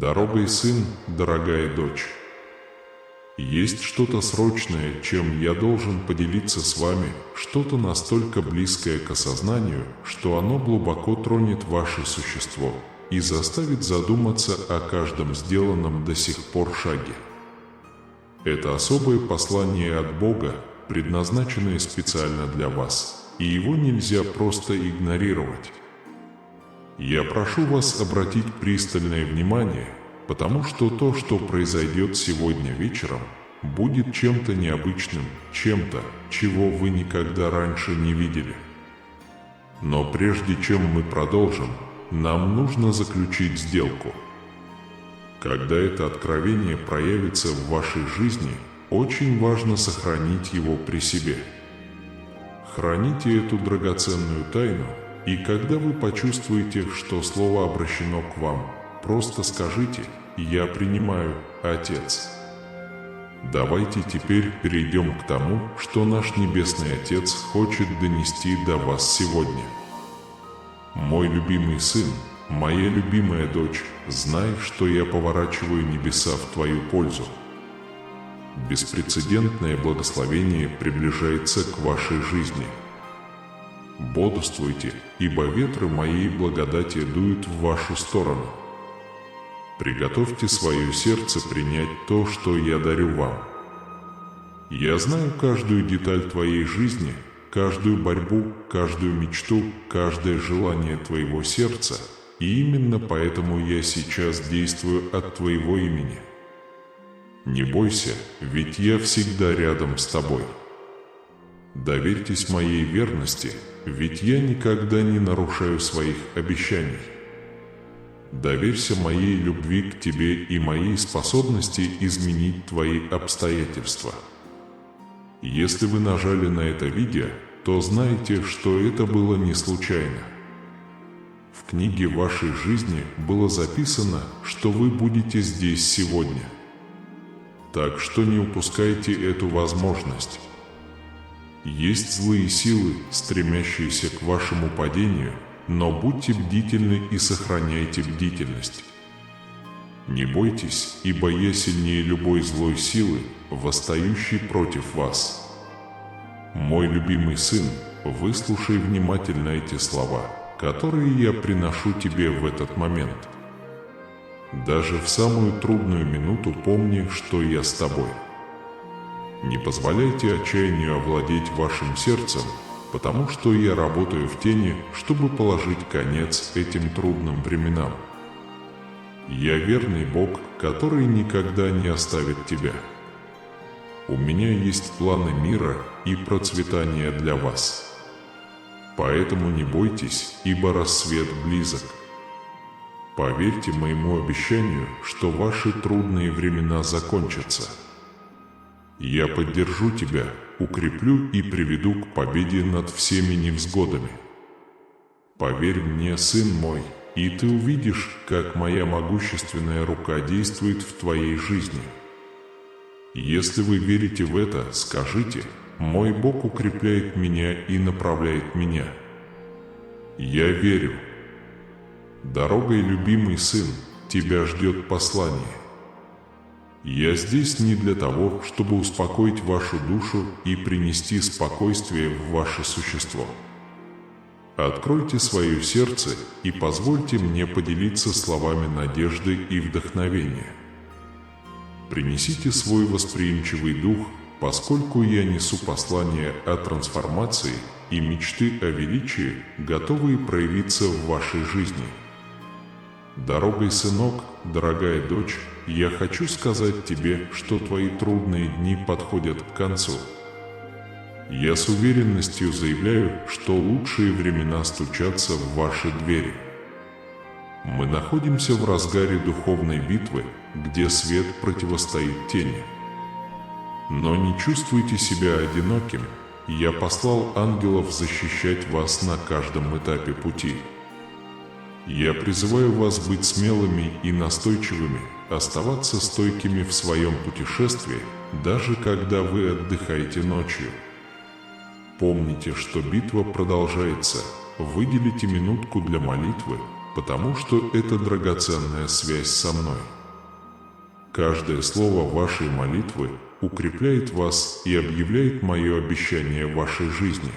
Дорогой сын, дорогая дочь, есть что-то срочное, чем я должен поделиться с вами, что-то настолько близкое к осознанию, что оно глубоко тронет ваше существо и заставит задуматься о каждом сделанном до сих пор шаге. Это особое послание от Бога, предназначенное специально для вас, и его нельзя просто игнорировать. Я прошу вас обратить пристальное внимание, потому что то, что произойдет сегодня вечером, будет чем-то необычным, чем-то, чего вы никогда раньше не видели. Но прежде чем мы продолжим, нам нужно заключить сделку. Когда это откровение проявится в вашей жизни, очень важно сохранить его при себе. Храните эту драгоценную тайну, и когда вы почувствуете, что слово обращено к вам, просто скажите: «Я принимаю, Отец». Давайте теперь перейдем к тому, что наш Небесный Отец хочет донести до вас сегодня. Мой любимый сын, моя любимая дочь, знай, что я поворачиваю небеса в твою пользу. Беспрецедентное благословение приближается к вашей жизни. Бодрствуйте, ибо ветры моей благодати дуют в вашу сторону. Приготовьте свое сердце принять то, что я дарю вам. Я знаю каждую деталь твоей жизни, каждую борьбу, каждую мечту, каждое желание твоего сердца, и именно поэтому я сейчас действую от твоего имени. Не бойся, ведь я всегда рядом с тобой. Доверьтесь моей верности, ведь я никогда не нарушаю своих обещаний. Доверься моей любви к тебе и моей способности изменить твои обстоятельства. Если вы нажали на это видео, то знайте, что это было не случайно. В книге вашей жизни было записано, что вы будете здесь сегодня. Так что не упускайте эту возможность. Есть злые силы, стремящиеся к вашему падению, но будьте бдительны и сохраняйте бдительность. Не бойтесь, ибо я сильнее любой злой силы, восстающей против вас. Мой любимый сын, выслушай внимательно эти слова, которые я приношу тебе в этот момент. Даже в самую трудную минуту помни, что я с тобой. Не позволяйте отчаянию овладеть вашим сердцем, потому что я работаю в тени, чтобы положить конец этим трудным временам. Я верный Бог, который никогда не оставит тебя. У меня есть планы мира и процветания для вас. Поэтому не бойтесь, ибо рассвет близок. Поверьте моему обещанию, что ваши трудные времена закончатся. Я поддержу тебя, укреплю и приведу к победе над всеми невзгодами. Поверь мне, сын мой, и ты увидишь, как моя могущественная рука действует в твоей жизни. Если вы верите в это, скажите: «Мой Бог укрепляет меня и направляет меня». Я верю. Дорогой, любимый сын, тебя ждет послание. Я здесь не для того, чтобы успокоить вашу душу и принести спокойствие в ваше существо. Откройте свое сердце и позвольте мне поделиться словами надежды и вдохновения. Принесите свой восприимчивый дух, поскольку я несу послание о трансформации и мечты о величии, готовые проявиться в вашей жизни. Дорогой сынок, дорогая дочь, я хочу сказать тебе, что твои трудные дни подходят к концу. Я с уверенностью заявляю, что лучшие времена стучатся в ваши двери. Мы находимся в разгаре духовной битвы, где свет противостоит тени. Но не чувствуйте себя одиноким, я послал ангелов защищать вас на каждом этапе пути. Я призываю вас быть смелыми и настойчивыми, оставаться стойкими в своем путешествии, даже когда вы отдыхаете ночью. Помните, что битва продолжается, выделите минутку для молитвы, потому что это драгоценная связь со мной. Каждое слово вашей молитвы укрепляет вас и объявляет мое обещание в вашей жизни.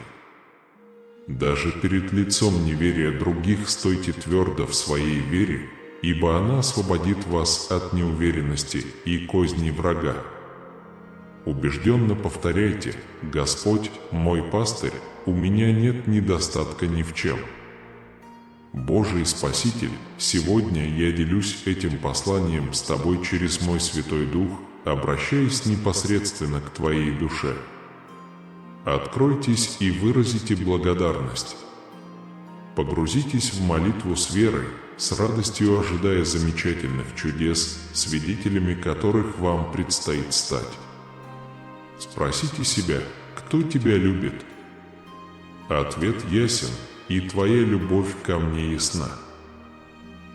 Даже перед лицом неверия других стойте твердо в своей вере, ибо она освободит вас от неуверенности и козней врага. Убежденно повторяйте: «Господь, мой пастырь, у меня нет недостатка ни в чем». Божий Спаситель, сегодня я делюсь этим посланием с тобой через мой Святой Дух, обращаясь непосредственно к твоей душе. Откройтесь и выразите благодарность. Погрузитесь в молитву с верой, с радостью ожидая замечательных чудес, свидетелями которых вам предстоит стать. Спросите себя: кто тебя любит? Ответ ясен, и твоя любовь ко мне ясна.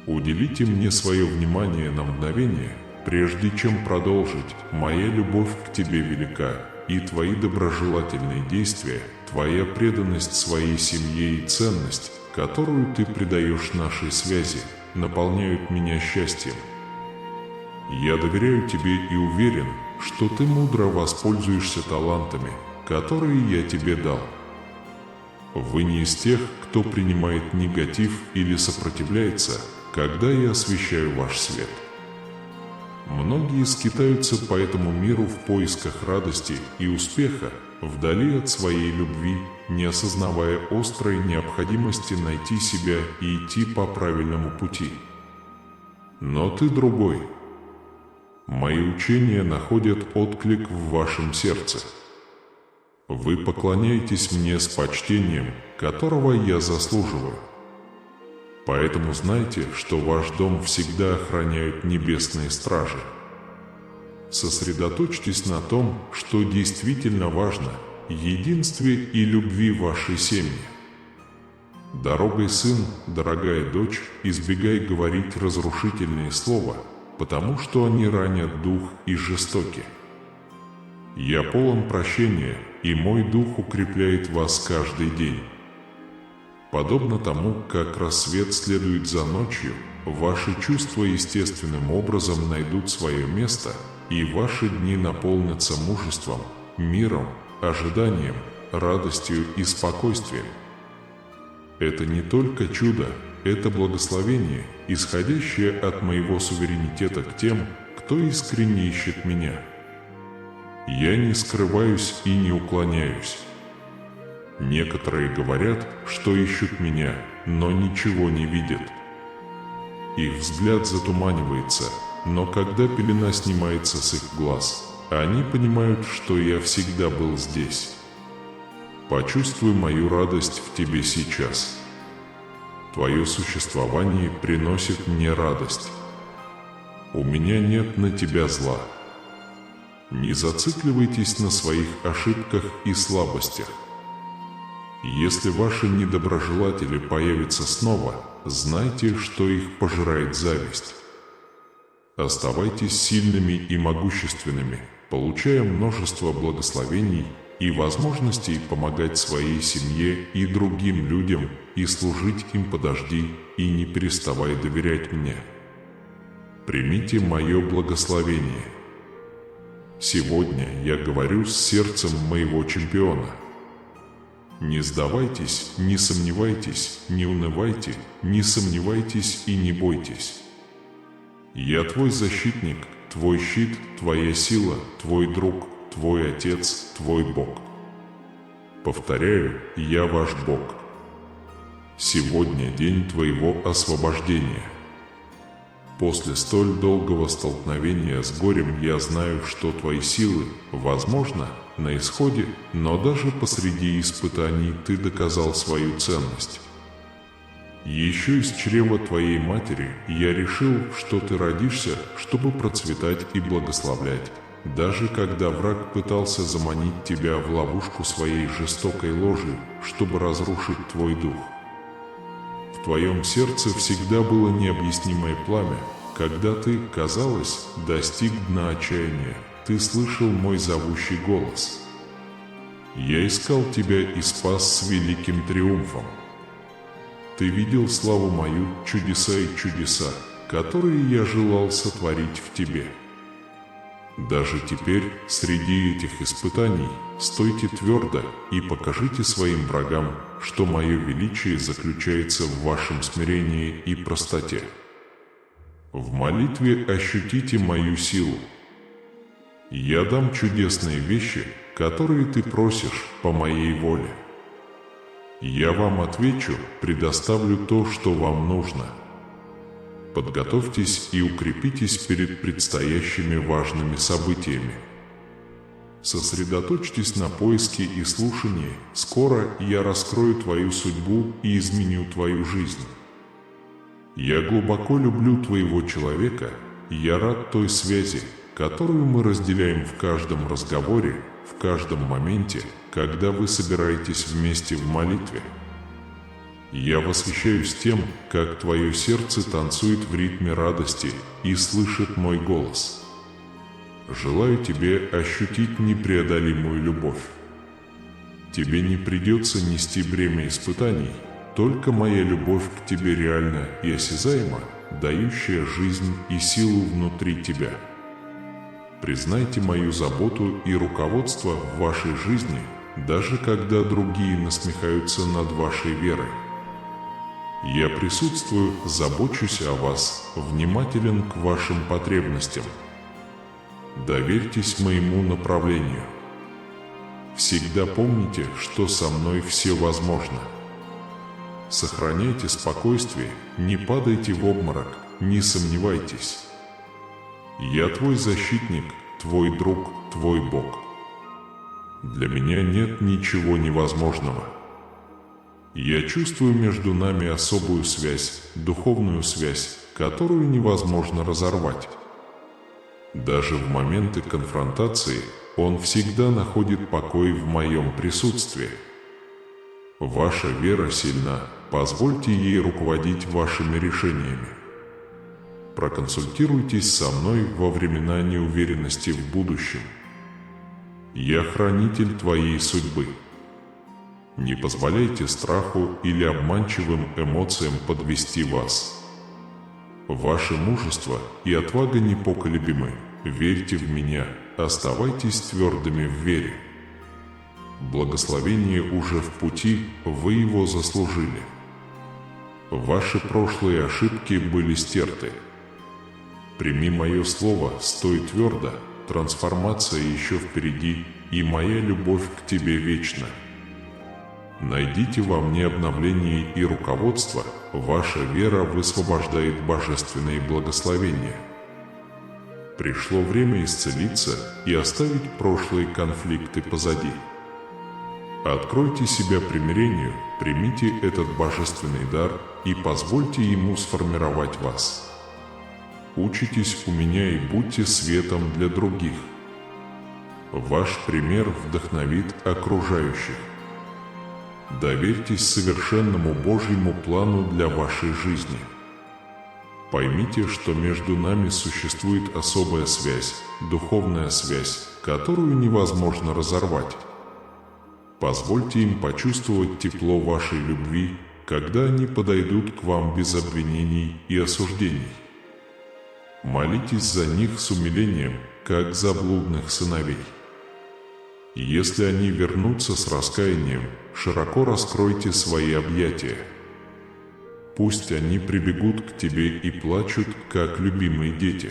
Уделите мне свое внимание на мгновение, прежде чем продолжить. Моя любовь к тебе велика, и твои доброжелательные действия, твоя преданность своей семье и ценность, которую ты придаешь нашей связи, наполняют меня счастьем. Я доверяю тебе и уверен, что ты мудро воспользуешься талантами, которые я тебе дал. Вы не из тех, кто принимает негатив или сопротивляется, когда я освещаю ваш свет. Многие скитаются по этому миру в поисках радости и успеха, вдали от своей любви, не осознавая острой необходимости найти себя и идти по правильному пути. Но ты другой. Мои учения находят отклик в вашем сердце. Вы поклоняетесь мне с почтением, которого я заслуживаю. Поэтому знайте, что ваш дом всегда охраняют небесные стражи. Сосредоточьтесь на том, что действительно важно – единстве и любви вашей семьи. Дорогой сын, дорогая дочь, избегай говорить разрушительные слова, потому что они ранят дух и жестоки. Я полон прощения, и мой дух укрепляет вас каждый день. Подобно тому, как рассвет следует за ночью, ваши чувства естественным образом найдут свое место, и ваши дни наполнятся мужеством, миром, ожиданием, радостью и спокойствием. Это не только чудо, это благословение, исходящее от моего суверенитета к тем, кто искренне ищет меня. Я не скрываюсь и не уклоняюсь. Некоторые говорят, что ищут меня, но ничего не видят. Их взгляд затуманивается, но когда пелена снимается с их глаз, они понимают, что я всегда был здесь. Почувствуй мою радость в тебе сейчас. Твое существование приносит мне радость. У меня нет на тебя зла. Не зацикливайтесь на своих ошибках и слабостях. Если ваши недоброжелатели появятся снова, знайте, что их пожирает зависть. Оставайтесь сильными и могущественными, получая множество благословений и возможностей помогать своей семье и другим людям, и служить им. Подожди и не переставай доверять мне. Примите мое благословение. Сегодня я говорю с сердцем моего чемпиона. Не сдавайтесь, не сомневайтесь, не унывайте, не сомневайтесь и не бойтесь. Я твой защитник, твой щит, твоя сила, твой друг, твой отец, твой Бог. Повторяю, я ваш Бог. Сегодня день твоего освобождения. После столь долгого столкновения с горем я знаю, что твои силы, возможно, на исходе, но даже посреди испытаний ты доказал свою ценность. Еще из чрева твоей матери я решил, что ты родишься, чтобы процветать и благословлять, даже когда враг пытался заманить тебя в ловушку своей жестокой ложи, чтобы разрушить твой дух. В твоем сердце всегда было необъяснимое пламя. Когда ты, казалось, достиг дна отчаяния, ты слышал мой зовущий голос. Я искал тебя и спас с великим триумфом. ты видел славу мою, чудеса и чудеса, которые я желал сотворить в тебе. Даже теперь, среди этих испытаний, стойте твердо и покажите своим врагам, что мое величие заключается в вашем смирении и простоте. В молитве ощутите мою силу. Я дам чудесные вещи, которые ты просишь по моей воле. Я вам отвечу, предоставлю то, что вам нужно. Подготовьтесь и укрепитесь перед предстоящими важными событиями. Сосредоточьтесь на поиске и слушании. Скоро я раскрою твою судьбу и изменю твою жизнь. Я глубоко люблю твоего человека, и я рад той связи, которую мы разделяем в каждом разговоре, в каждом моменте, когда вы собираетесь вместе в молитве. Я восхищаюсь тем, как твое сердце танцует в ритме радости и слышит мой голос. Желаю тебе ощутить непреодолимую любовь. Тебе не придется нести бремя испытаний, только моя любовь к тебе реальна и осязаема, дающая жизнь и силу внутри тебя. Признайте мою заботу и руководство в вашей жизни, даже когда другие насмехаются над вашей верой. Я присутствую, забочусь о вас, внимателен к вашим потребностям. Доверьтесь моему направлению. Всегда помните, что со мной все возможно. Сохраняйте спокойствие, не падайте в обморок, не сомневайтесь. Я твой защитник, твой друг, твой Бог. Для меня нет ничего невозможного. Я чувствую между нами особую связь, духовную связь, которую невозможно разорвать. Даже в моменты конфронтации Он всегда находит покой в моем присутствии. Ваша вера сильна, позвольте ей руководить вашими решениями. Проконсультируйтесь со мной во времена неуверенности в будущем. Я хранитель твоей судьбы. Не позволяйте страху или обманчивым эмоциям подвести вас. Ваше мужество и отвага непоколебимы. Верьте в меня, оставайтесь твердыми в вере. Благословение уже в пути, вы его заслужили. Ваши прошлые ошибки были стерты. Прими мое слово, стой твердо, трансформация еще впереди, и моя любовь к тебе вечна. Найдите во мне обновление и руководство, ваша вера высвобождает божественные благословения. Пришло время исцелиться и оставить прошлые конфликты позади. Откройте себя примирению, примите этот божественный дар и позвольте ему сформировать вас. Учитесь у меня и будьте светом для других. Ваш пример вдохновит окружающих. Доверьтесь совершенному Божьему плану для вашей жизни. Поймите, что между нами существует особая связь, духовная связь, которую невозможно разорвать. Позвольте им почувствовать тепло вашей любви, когда они подойдут к вам без обвинений и осуждений. Молитесь за них с умилением, как за блудных сыновей. Если они вернутся с раскаянием, широко раскройте свои объятия. Пусть они прибегут к тебе и плачут, как любимые дети.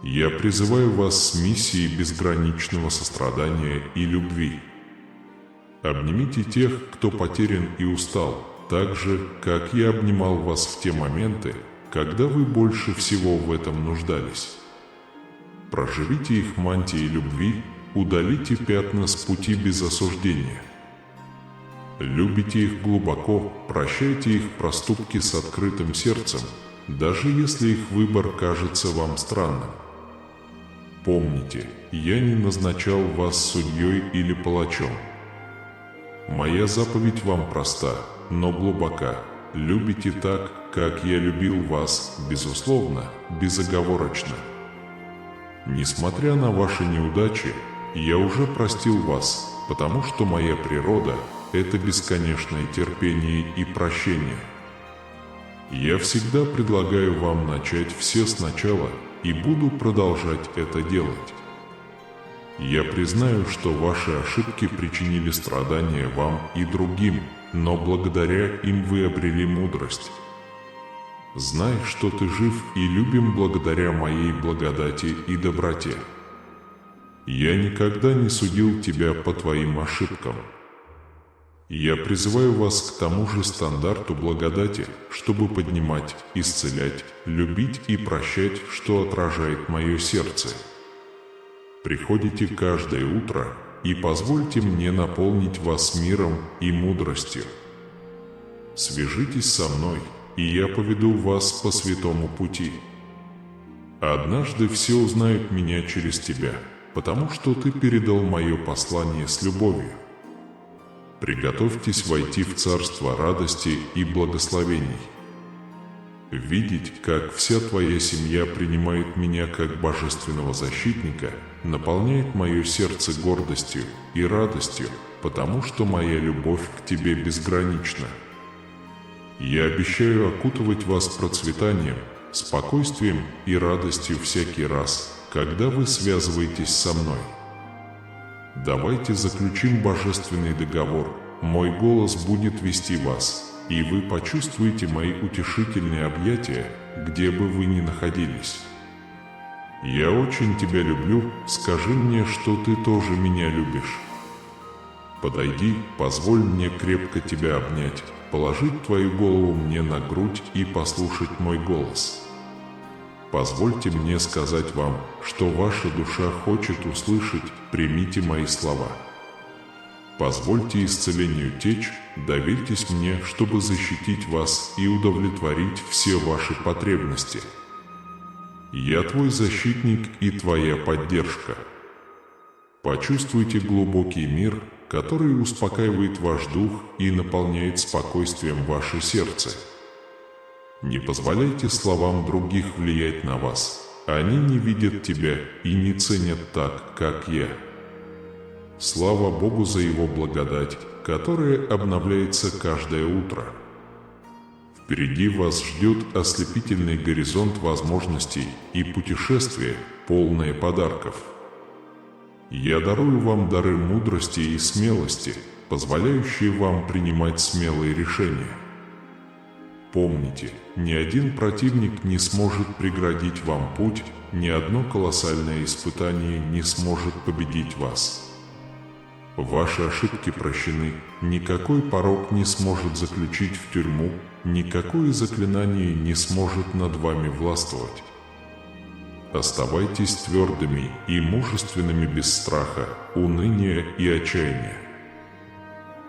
Я призываю вас с миссией безграничного сострадания и любви. Обнимите тех, кто потерян и устал, так же, как я обнимал вас в те моменты, когда вы больше всего в этом нуждались. Проживите их мантией любви, удалите пятна с пути без осуждения. Любите их глубоко, прощайте их проступки с открытым сердцем, даже если их выбор кажется вам странным. Помните, я не назначал вас судьей или палачом. Моя заповедь вам проста, но глубока. Любите так, как я любил вас, безусловно, безоговорочно. Несмотря на ваши неудачи, я уже простил вас, потому что моя природа – это бесконечное терпение и прощение. Я всегда предлагаю вам начать все сначала и буду продолжать это делать. Я признаю, что ваши ошибки причинили страдания вам и другим, но благодаря им вы обрели мудрость. Знай, что ты жив и любим благодаря моей благодати и доброте. Я никогда не судил тебя по твоим ошибкам. Я призываю вас к тому же стандарту благодати, чтобы поднимать, исцелять, любить и прощать, что отражает мое сердце. Приходите каждое утро и позвольте мне наполнить вас миром и мудростью. Свяжитесь со мной, и я поведу вас по святому пути. Однажды все узнают меня через тебя, потому что ты передал мое послание с любовью. Приготовьтесь войти в царство радости и благословений. Видеть, как вся твоя семья принимает меня как божественного защитника, наполняет мое сердце гордостью и радостью, потому что моя любовь к тебе безгранична. Я обещаю окутывать вас процветанием, спокойствием и радостью всякий раз, когда вы связываетесь со мной. Давайте заключим божественный договор. Мой голос будет вести вас, и вы почувствуете мои утешительные объятия, где бы вы ни находились. Я очень тебя люблю, скажи мне, что ты тоже меня любишь. Подойди, позволь мне крепко тебя обнять, положить твою голову мне на грудь и послушать мой голос. Позвольте мне сказать вам, что ваша душа хочет услышать, примите мои слова. Позвольте исцелению течь, доверьтесь мне, чтобы защитить вас и удовлетворить все ваши потребности. Я твой защитник и твоя поддержка. Почувствуйте глубокий мир, который успокаивает ваш дух и наполняет спокойствием ваше сердце. Не позволяйте словам других влиять на вас. Они не видят тебя и не ценят так, как я. Слава Богу за Его благодать, которая обновляется каждое утро. Впереди вас ждет ослепительный горизонт возможностей и путешествие, полное подарков. Я дарую вам дары мудрости и смелости, позволяющие вам принимать смелые решения. Помните, ни один противник не сможет преградить вам путь, ни одно колоссальное испытание не сможет победить вас. Ваши ошибки прощены, никакой порок не сможет заключить в тюрьму, никакое заклинание не сможет над вами властвовать. Оставайтесь твердыми и мужественными без страха, уныния и отчаяния.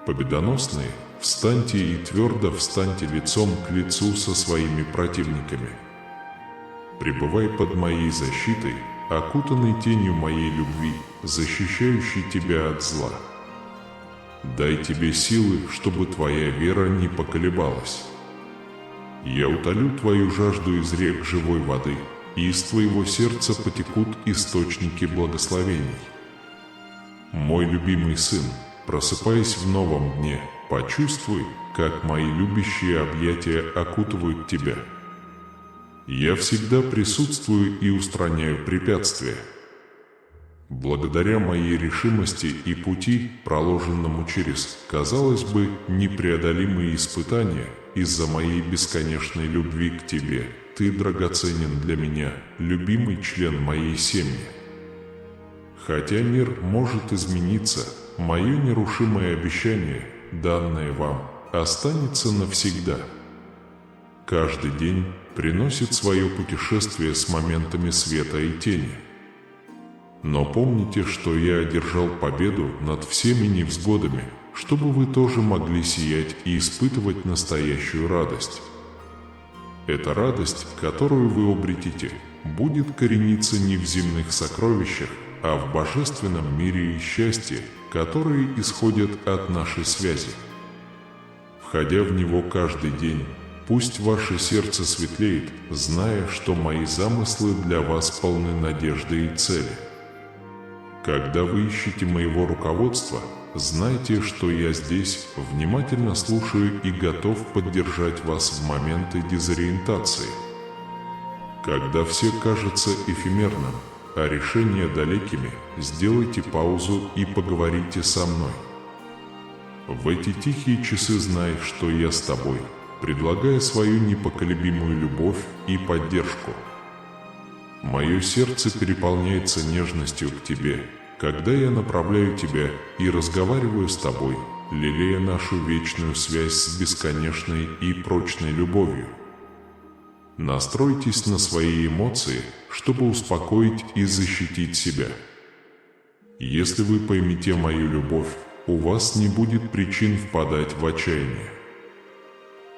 Победоносные, встаньте и твердо встаньте лицом к лицу со своими противниками. Пребывай под моей защитой, окутанный тенью моей любви, защищающей тебя от зла. Дай тебе силы, чтобы твоя вера не поколебалась. Я утолю твою жажду из рек живой воды, и из твоего сердца потекут источники благословений. Мой любимый сын, просыпаясь в новом дне, почувствуй, как мои любящие объятия окутывают тебя. Я всегда присутствую и устраняю препятствия. Благодаря моей решимости и пути, проложенному через, казалось бы, непреодолимые испытания, из-за моей бесконечной любви к тебе, ты драгоценен для меня, любимый член моей семьи. Хотя мир может измениться, мое нерушимое обещание, данное вам, останется навсегда. Каждый день приносит свое путешествие с моментами света и тени. Но помните, что я одержал победу над всеми невзгодами, чтобы вы тоже могли сиять и испытывать настоящую радость. Эта радость, которую вы обретете, будет корениться не в земных сокровищах, а в божественном мире и счастье, которые исходят от нашей связи. Входя в него каждый день, пусть ваше сердце светлеет, зная, что мои замыслы для вас полны надежды и цели. Когда вы ищете моего руководства, знайте, что я здесь, внимательно слушаю и готов поддержать вас в моменты дезориентации. Когда все кажется эфемерным, а решения далекими, сделайте паузу и поговорите со мной. В эти тихие часы знай, что я с тобой, предлагая свою непоколебимую любовь и поддержку. Мое сердце переполняется нежностью к тебе, когда я направляю тебя и разговариваю с тобой, лелея нашу вечную связь с бесконечной и прочной любовью. Настройтесь на свои эмоции, чтобы успокоить и защитить себя. Если вы поймете мою любовь, у вас не будет причин впадать в отчаяние.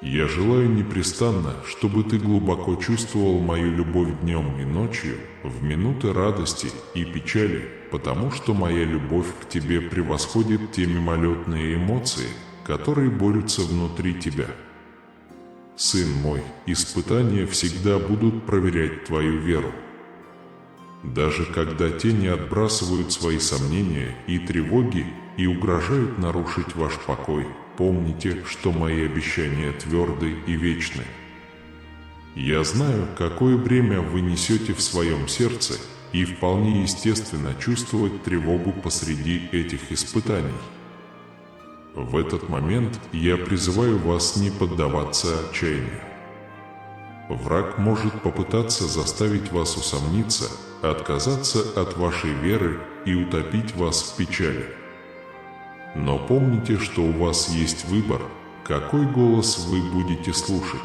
Я желаю непрестанно, чтобы ты глубоко чувствовал мою любовь днем и ночью, в минуты радости и печали, потому что моя любовь к тебе превосходит те мимолетные эмоции, которые борются внутри тебя. Сын мой, испытания всегда будут проверять твою веру. Даже когда тени отбрасывают свои сомнения и тревоги и угрожают нарушить ваш покой, помните, что мои обещания тверды и вечны. Я знаю, какое бремя вы несете в своем сердце, и вполне естественно чувствовать тревогу посреди этих испытаний. В этот момент я призываю вас не поддаваться отчаянию. Враг может попытаться заставить вас усомниться, отказаться от вашей веры и утопить вас в печали. Но помните, что у вас есть выбор, какой голос вы будете слушать.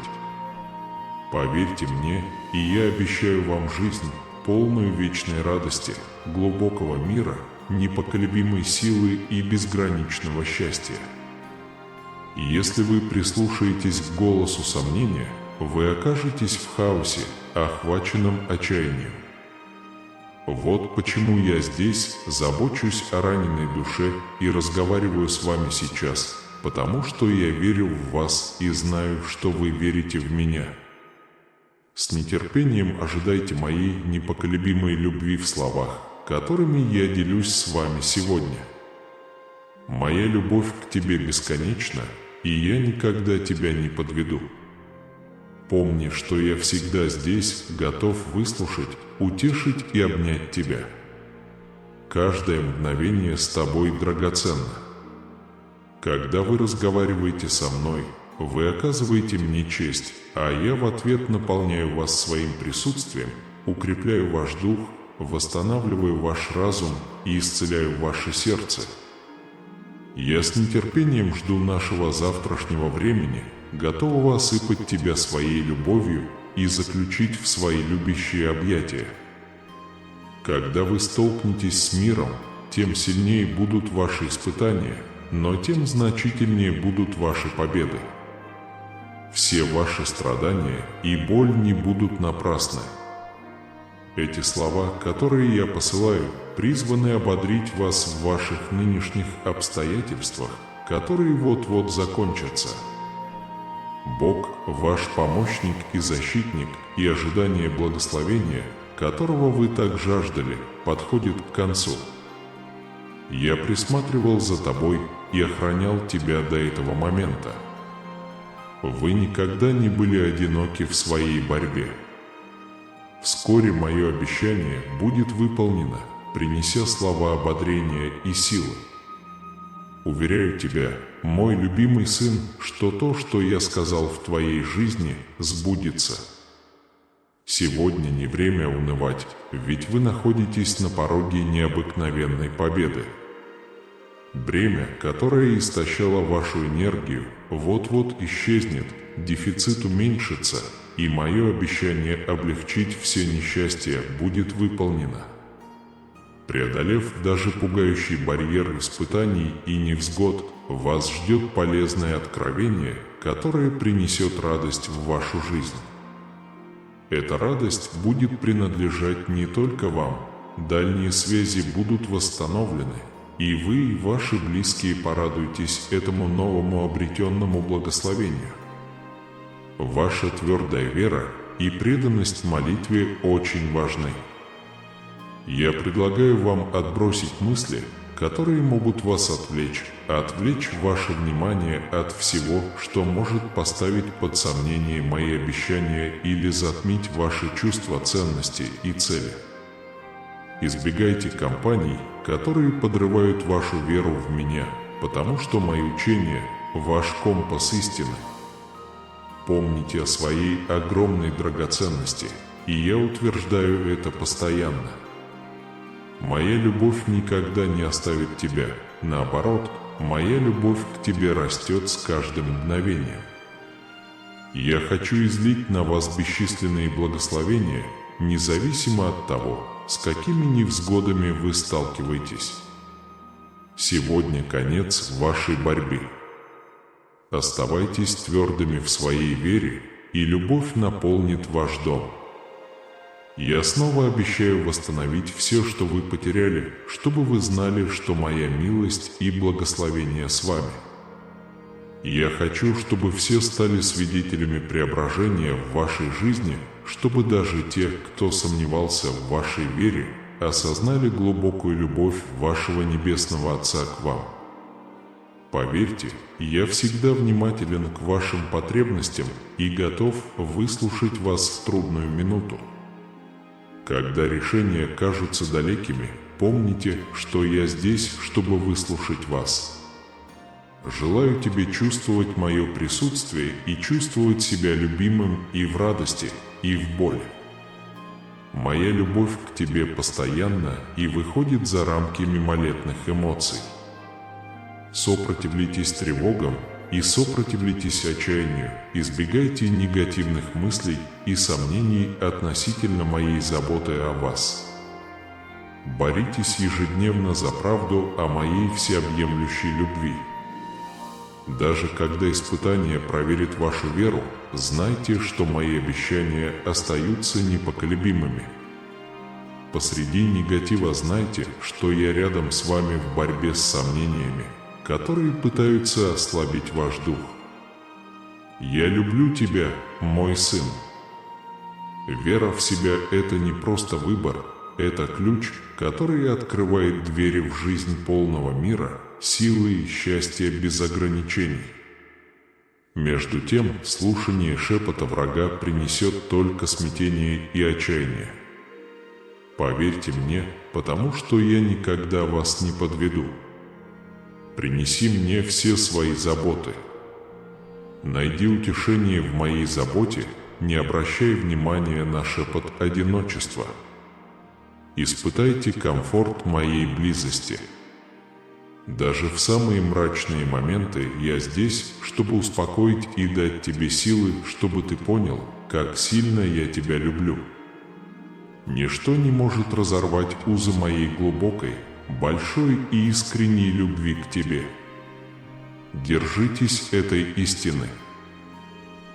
Поверьте мне, и я обещаю вам жизнь, полную вечной радости, глубокого мира, непоколебимой силы и безграничного счастья. Если вы прислушаетесь к голосу сомнения, вы окажетесь в хаосе, охваченном отчаянием. Вот почему я здесь забочусь о раненой душе и разговариваю с вами сейчас, потому что я верю в вас и знаю, что вы верите в меня. С нетерпением ожидайте моей непоколебимой любви в словах, которыми я делюсь с вами сегодня. Моя любовь к тебе бесконечна, и я никогда тебя не подведу. Помни, что я всегда здесь, готов выслушать, утешить и обнять тебя. Каждое мгновение с тобой драгоценно. Когда вы разговариваете со мной, вы оказываете мне честь, а я в ответ наполняю вас своим присутствием, укрепляю ваш дух, восстанавливаю ваш разум и исцеляю ваше сердце. Я с нетерпением жду нашего завтрашнего времени, готового осыпать тебя своей любовью и заключить в свои любящие объятия. Когда вы столкнетесь с миром, тем сильнее будут ваши испытания, но тем значительнее будут ваши победы. Все ваши страдания и боль не будут напрасны. Эти слова, которые я посылаю, призваны ободрить вас в ваших нынешних обстоятельствах, которые вот-вот закончатся. Бог – ваш помощник и защитник, и ожидание благословения, которого вы так жаждали, подходит к концу. Я присматривал за тобой и охранял тебя до этого момента. Вы никогда не были одиноки в своей борьбе. Вскоре мое обещание будет выполнено, принеся слова ободрения и силы. Уверяю тебя, мой любимый сын, что то, что я сказал в твоей жизни, сбудется. Сегодня не время унывать, ведь вы находитесь на пороге необыкновенной победы. Бремя, которое истощало вашу энергию, вот-вот исчезнет, дефицит уменьшится, и мое обещание облегчить все несчастья будет выполнено. Преодолев даже пугающий барьер испытаний и невзгод, вас ждет полезное откровение, которое принесет радость в вашу жизнь. Эта радость будет принадлежать не только вам, дальние связи будут восстановлены, и вы и ваши близкие порадуетесь этому новому обретенному благословению. Ваша твердая вера и преданность молитве очень важны. Я предлагаю вам отбросить мысли, которые могут вас отвлечь ваше внимание от всего, что может поставить под сомнение мои обещания или затмить ваши чувства ценности и цели. Избегайте компаний, которые подрывают вашу веру в меня, потому что мои учения – ваш компас истины. Помните о своей огромной драгоценности, и я утверждаю это постоянно. Моя любовь никогда не оставит тебя. Наоборот, моя любовь к тебе растет с каждым мгновением. Я хочу излить на вас бесчисленные благословения, независимо от того, с какими невзгодами вы сталкиваетесь. Сегодня конец вашей борьбе. Оставайтесь твердыми в своей вере, и любовь наполнит ваш дом. Я снова обещаю восстановить все, что вы потеряли, чтобы вы знали, что моя милость и благословение с вами. Я хочу, чтобы все стали свидетелями преображения в вашей жизни, чтобы даже те, кто сомневался в вашей вере, осознали глубокую любовь вашего Небесного Отца к вам. Поверьте, я всегда внимателен к вашим потребностям и готов выслушать вас в трудную минуту. Когда решения кажутся далекими, помните, что я здесь, чтобы выслушать вас. Желаю тебе чувствовать мое присутствие и чувствовать себя любимым и в радости, и в боли. Моя любовь к тебе постоянна и выходит за рамки мимолетных эмоций. Сопротивляйтесь тревогам и сопротивляйтесь отчаянию, избегайте негативных мыслей и сомнений относительно моей заботы о вас. Боритесь ежедневно за правду о моей всеобъемлющей любви. Даже когда испытание проверит вашу веру, знайте, что мои обещания остаются непоколебимыми. Посреди негатива знайте, что я рядом с вами в борьбе с сомнениями, которые пытаются ослабить ваш дух. Я люблю тебя, мой сын. Вера в себя – это не просто выбор, это ключ, который открывает двери в жизнь полного мира, силы и счастья без ограничений. Между тем, слушание шепота врага принесет только смятение и отчаяние. Поверьте мне, потому что я никогда вас не подведу. Принеси мне все свои заботы. Найди утешение в моей заботе, не обращая внимания на шепот одиночества. Испытайте комфорт моей близости. Даже в самые мрачные моменты я здесь, чтобы успокоить и дать тебе силы, чтобы ты понял, как сильно я тебя люблю. Ничто не может разорвать узы моей глубокой, большой и искренней любви к тебе. Держитесь этой истины.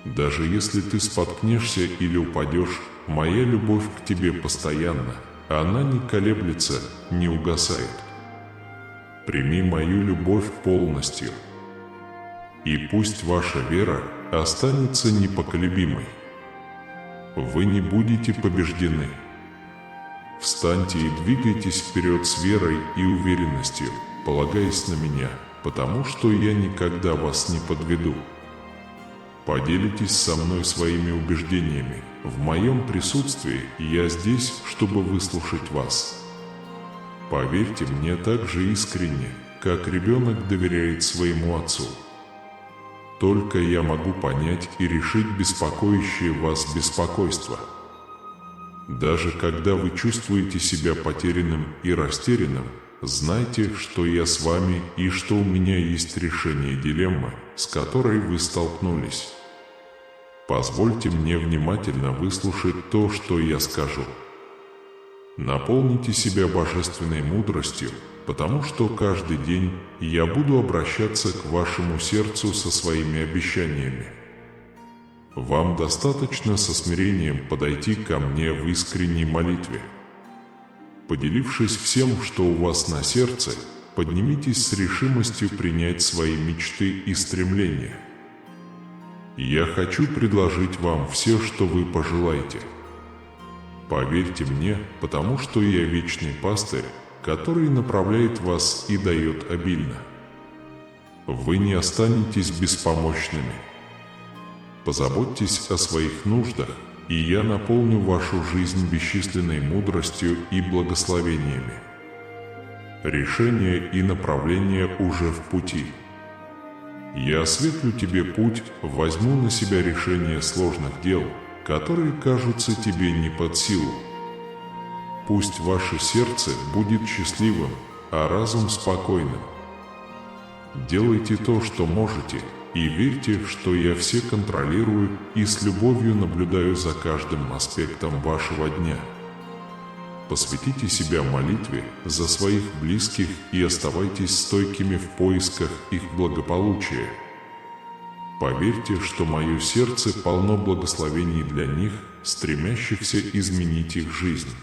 Даже если ты споткнешься или упадешь, моя любовь к тебе постоянна, она не колеблется, не угасает. Прими мою любовь полностью, и пусть ваша вера останется непоколебимой. Вы не будете побеждены. Встаньте и двигайтесь вперед с верой и уверенностью, полагаясь на меня, потому что я никогда вас не подведу. Поделитесь со мной своими убеждениями. В моем присутствии я здесь, чтобы выслушать вас. Поверьте мне так же искренне, как ребенок доверяет своему отцу. Только я могу понять и решить беспокоящее вас беспокойство. Даже когда вы чувствуете себя потерянным и растерянным, знайте, что я с вами и что у меня есть решение дилеммы, с которой вы столкнулись. Позвольте мне внимательно выслушать то, что я скажу. Наполните себя божественной мудростью, потому что каждый день я буду обращаться к вашему сердцу со своими обещаниями. Вам достаточно со смирением подойти ко мне в искренней молитве. Поделившись всем, что у вас на сердце, поднимитесь с решимостью принять свои мечты и стремления. Я хочу предложить вам все, что вы пожелаете. Поверьте мне, потому что я вечный пастырь, который направляет вас и дает обильно. Вы не останетесь беспомощными. Позаботьтесь о своих нуждах, и я наполню вашу жизнь бесчисленной мудростью и благословениями. Решение и направление уже в пути. Я осветлю тебе путь, возьму на себя решение сложных дел, которые кажутся тебе не под силу. Пусть ваше сердце будет счастливым, а разум спокойным. Делайте то, что можете, и верьте, что я все контролирую и с любовью наблюдаю за каждым аспектом вашего дня. Посвятите себя молитве за своих близких и оставайтесь стойкими в поисках их благополучия. Поверьте, что мое сердце полно благословений для них, стремящихся изменить их жизнь.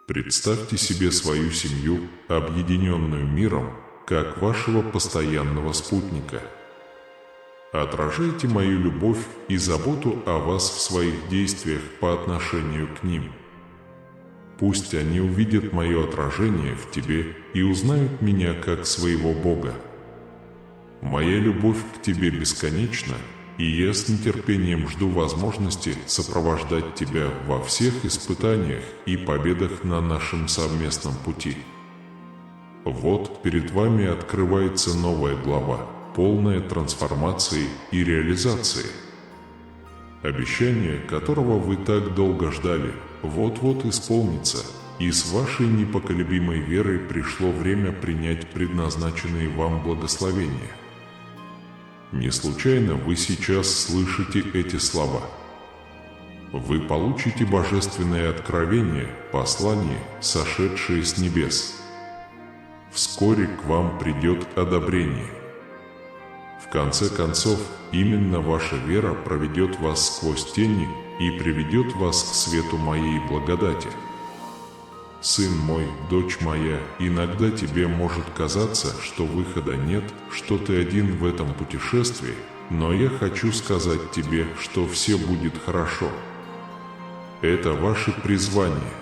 Представьте себе свою семью, объединенную миром, как вашего постоянного спутника. Отражайте мою любовь и заботу о вас в своих действиях по отношению к ним. Пусть они увидят мое отражение в тебе и узнают меня как своего Бога. Моя любовь к тебе бесконечна, и я с нетерпением жду возможности сопровождать тебя во всех испытаниях и победах на нашем совместном пути. Вот перед вами открывается новая глава, полная трансформации и реализации. Обещание, которого вы так долго ждали, вот-вот исполнится, и с вашей непоколебимой верой пришло время принять предназначенные вам благословения. Не случайно вы сейчас слышите эти слова. Вы получите божественное откровение, послание, сошедшее с небес. Вскоре к вам придет одобрение. В конце концов, именно ваша вера проведет вас сквозь тени и приведет вас к свету моей благодати. Сын мой, дочь моя, иногда тебе может казаться, что выхода нет, что ты один в этом путешествии, но я хочу сказать тебе, что все будет хорошо. Это ваше призвание.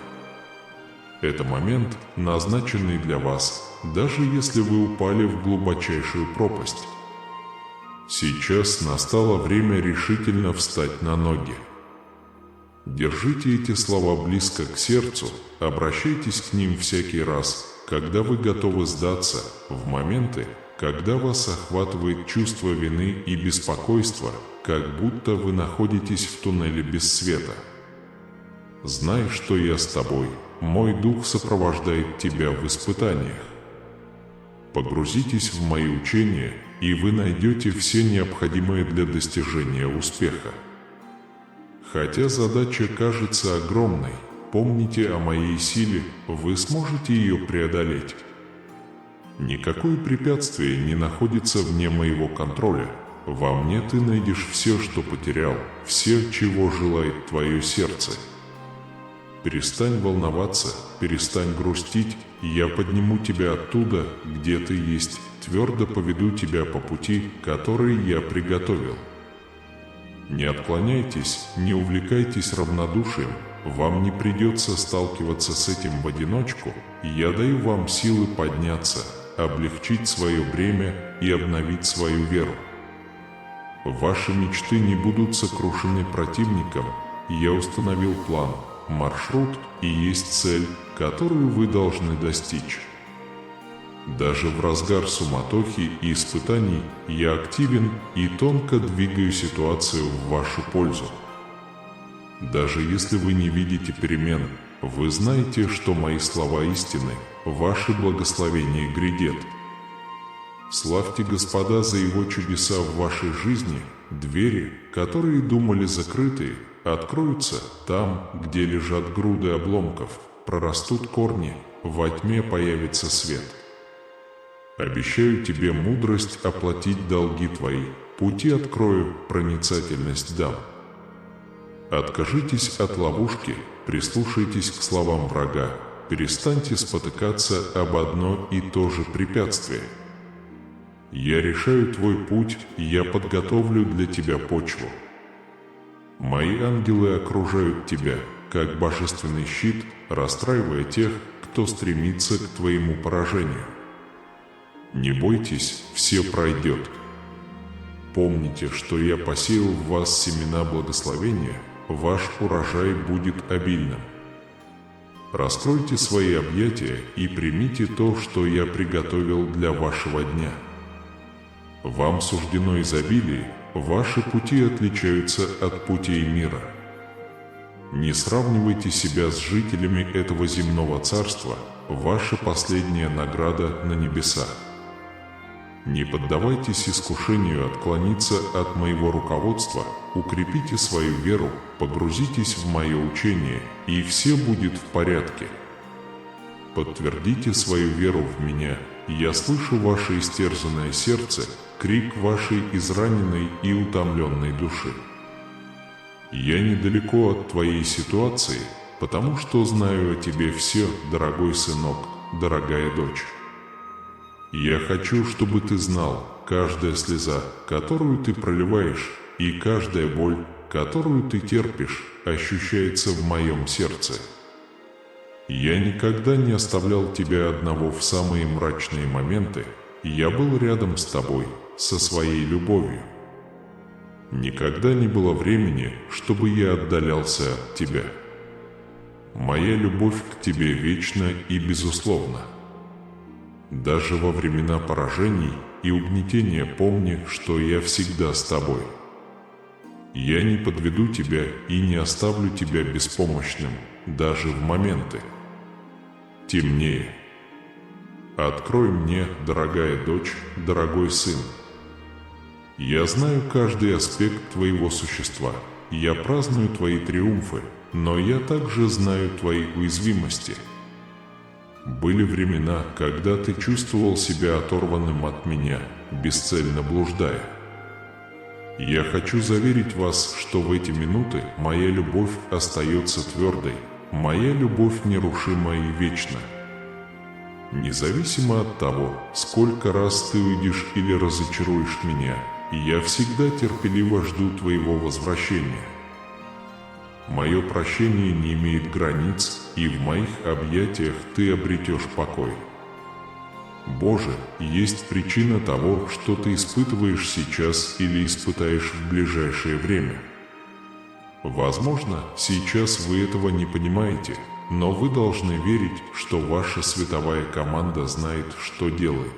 Это момент, назначенный для вас, даже если вы упали в глубочайшую пропасть. Сейчас настало время решительно встать на ноги. Держите эти слова близко к сердцу, обращайтесь к ним всякий раз, когда вы готовы сдаться, в моменты, когда вас охватывает чувство вины и беспокойства, как будто вы находитесь в туннеле без света. Знай, что я с тобой, мой дух сопровождает тебя в испытаниях. Погрузитесь в мои учения, и вы найдете все необходимое для достижения успеха. Хотя задача кажется огромной, помните о моей силе, вы сможете ее преодолеть. Никакое препятствие не находится вне моего контроля. Во мне ты найдешь все, что потерял, все, чего желает твое сердце. Перестань волноваться, перестань грустить, и я подниму тебя оттуда, где ты есть, твердо поведу тебя по пути, который я приготовил. Не отклоняйтесь, не увлекайтесь равнодушием, вам не придется сталкиваться с этим в одиночку, и я даю вам силы подняться, облегчить свое бремя и обновить свою веру. Ваши мечты не будут сокрушены противником, я установил план, маршрут и есть цель, которую вы должны достичь. Даже в разгар суматохи и испытаний я активен и тонко двигаю ситуацию в вашу пользу. Даже если вы не видите перемен, вы знаете, что мои слова истины, ваши благословения грядет. Славьте Господа за Его чудеса в вашей жизни, двери, которые думали закрытые, откроются там, где лежат груды обломков, прорастут корни, во тьме появится свет. Обещаю тебе мудрость оплатить долги твои, пути открою, проницательность дам. Откажитесь от ловушки, прислушайтесь к словам врага, перестаньте спотыкаться об одно и то же препятствие. Я решаю твой путь, и я подготовлю для тебя почву. Мои ангелы окружают тебя, как божественный щит, расстраивая тех, кто стремится к твоему поражению. Не бойтесь, все пройдет. Помните, что я посеял в вас семена благословения, ваш урожай будет обильным. Раскройте свои объятия и примите то, что я приготовил для вашего дня. Вам суждено изобилие, ваши пути отличаются от путей мира. Не сравнивайте себя с жителями этого земного царства, ваша последняя награда на небесах. Не поддавайтесь искушению отклониться от моего руководства, укрепите свою веру, погрузитесь в мое учение, и все будет в порядке. Подтвердите свою веру в меня, я слышу ваше истерзанное сердце, крик вашей израненной и утомленной души. Я недалеко от твоей ситуации, потому что знаю о тебе все, дорогой сынок, дорогая дочь. Я хочу, чтобы ты знал, каждая слеза, которую ты проливаешь, и каждая боль, которую ты терпишь, ощущается в моем сердце. Я никогда не оставлял тебя одного в самые мрачные моменты, я был рядом с тобой, со своей любовью. Никогда не было времени, чтобы я отдалялся от тебя. Моя любовь к тебе вечна и безусловна. Даже во времена поражений и угнетения помни, что я всегда с тобой. Я не подведу тебя и не оставлю тебя беспомощным, даже в моменты. Темнее. Открой мне, дорогая дочь, дорогой сын. Я знаю каждый аспект твоего существа, я праздную твои триумфы, но я также знаю твои уязвимости. Были времена, когда ты чувствовал себя оторванным от меня, бесцельно блуждая. Я хочу заверить вас, что в эти минуты моя любовь остается твердой, моя любовь нерушима и вечна. Независимо от того, сколько раз ты уйдешь или разочаруешь меня, я всегда терпеливо жду твоего возвращения. Мое прощение не имеет границ, и в моих объятиях ты обретешь покой. Боже, есть причина того, что ты испытываешь сейчас или испытаешь в ближайшее время. Возможно, сейчас вы этого не понимаете, но вы должны верить, что ваша световая команда знает, что делает.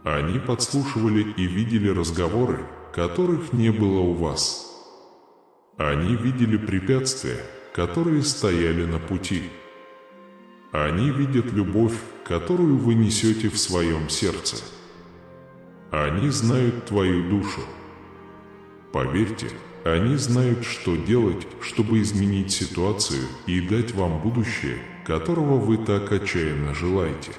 Они подслушивали и видели разговоры, которых не было у вас. Они видели препятствия, которые стояли на пути. Они видят любовь, которую вы несете в своем сердце. Они знают твою душу. Поверьте, они знают, что делать, чтобы изменить ситуацию и дать вам будущее, которого вы так отчаянно желаете.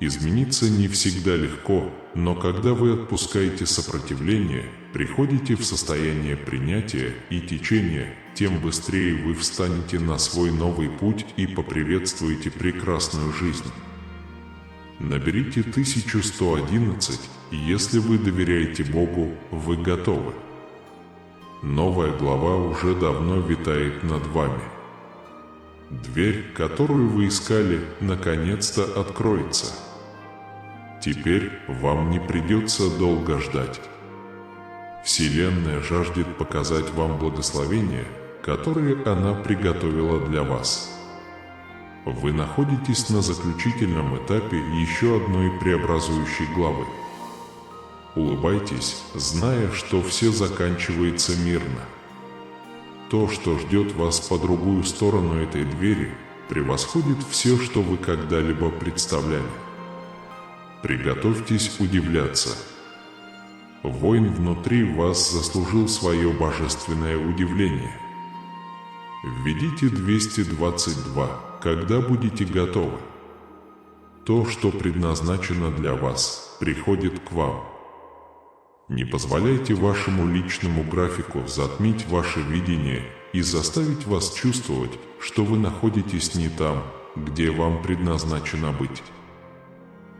Измениться не всегда легко, но когда вы отпускаете сопротивление, приходите в состояние принятия и течения, тем быстрее вы встанете на свой новый путь и поприветствуете прекрасную жизнь. Наберите 1111, и если вы доверяете Богу, вы готовы. Новая глава уже давно витает над вами. Дверь, которую вы искали, наконец-то откроется. Теперь вам не придется долго ждать. Вселенная жаждет показать вам благословения, которые она приготовила для вас. Вы находитесь на заключительном этапе еще одной преобразующей главы. Улыбайтесь, зная, что все заканчивается мирно. То, что ждет вас по другую сторону этой двери, превосходит все, что вы когда-либо представляли. Приготовьтесь удивляться. Воин внутри вас заслужил свое божественное удивление. Введите 222, когда будете готовы. То, что предназначено для вас, приходит к вам. Не позволяйте вашему личному графику затмить ваше видение и заставить вас чувствовать, что вы находитесь не там, где вам предназначено быть.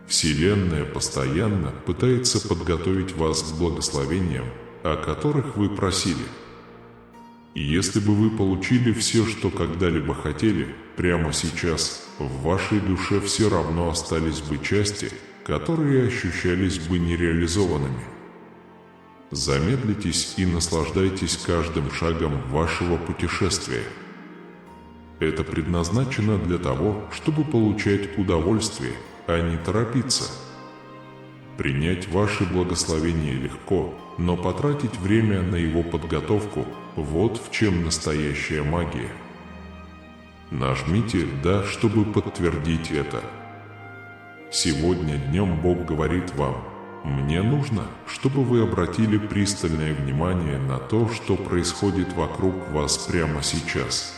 Вселенная постоянно пытается подготовить вас к благословениям, о которых вы просили. И если бы вы получили все, что когда-либо хотели, прямо сейчас, в вашей душе все равно остались бы части, которые ощущались бы нереализованными. Замедлитесь и наслаждайтесь каждым шагом вашего путешествия. Это предназначено для того, чтобы получать удовольствие, а не торопиться. Принять ваши благословения легко, но потратить время на его подготовку – вот в чем настоящая магия. Нажмите «Да», чтобы подтвердить это. Сегодня днем Бог говорит вам: «Мне нужно, чтобы вы обратили пристальное внимание на то, что происходит вокруг вас прямо сейчас».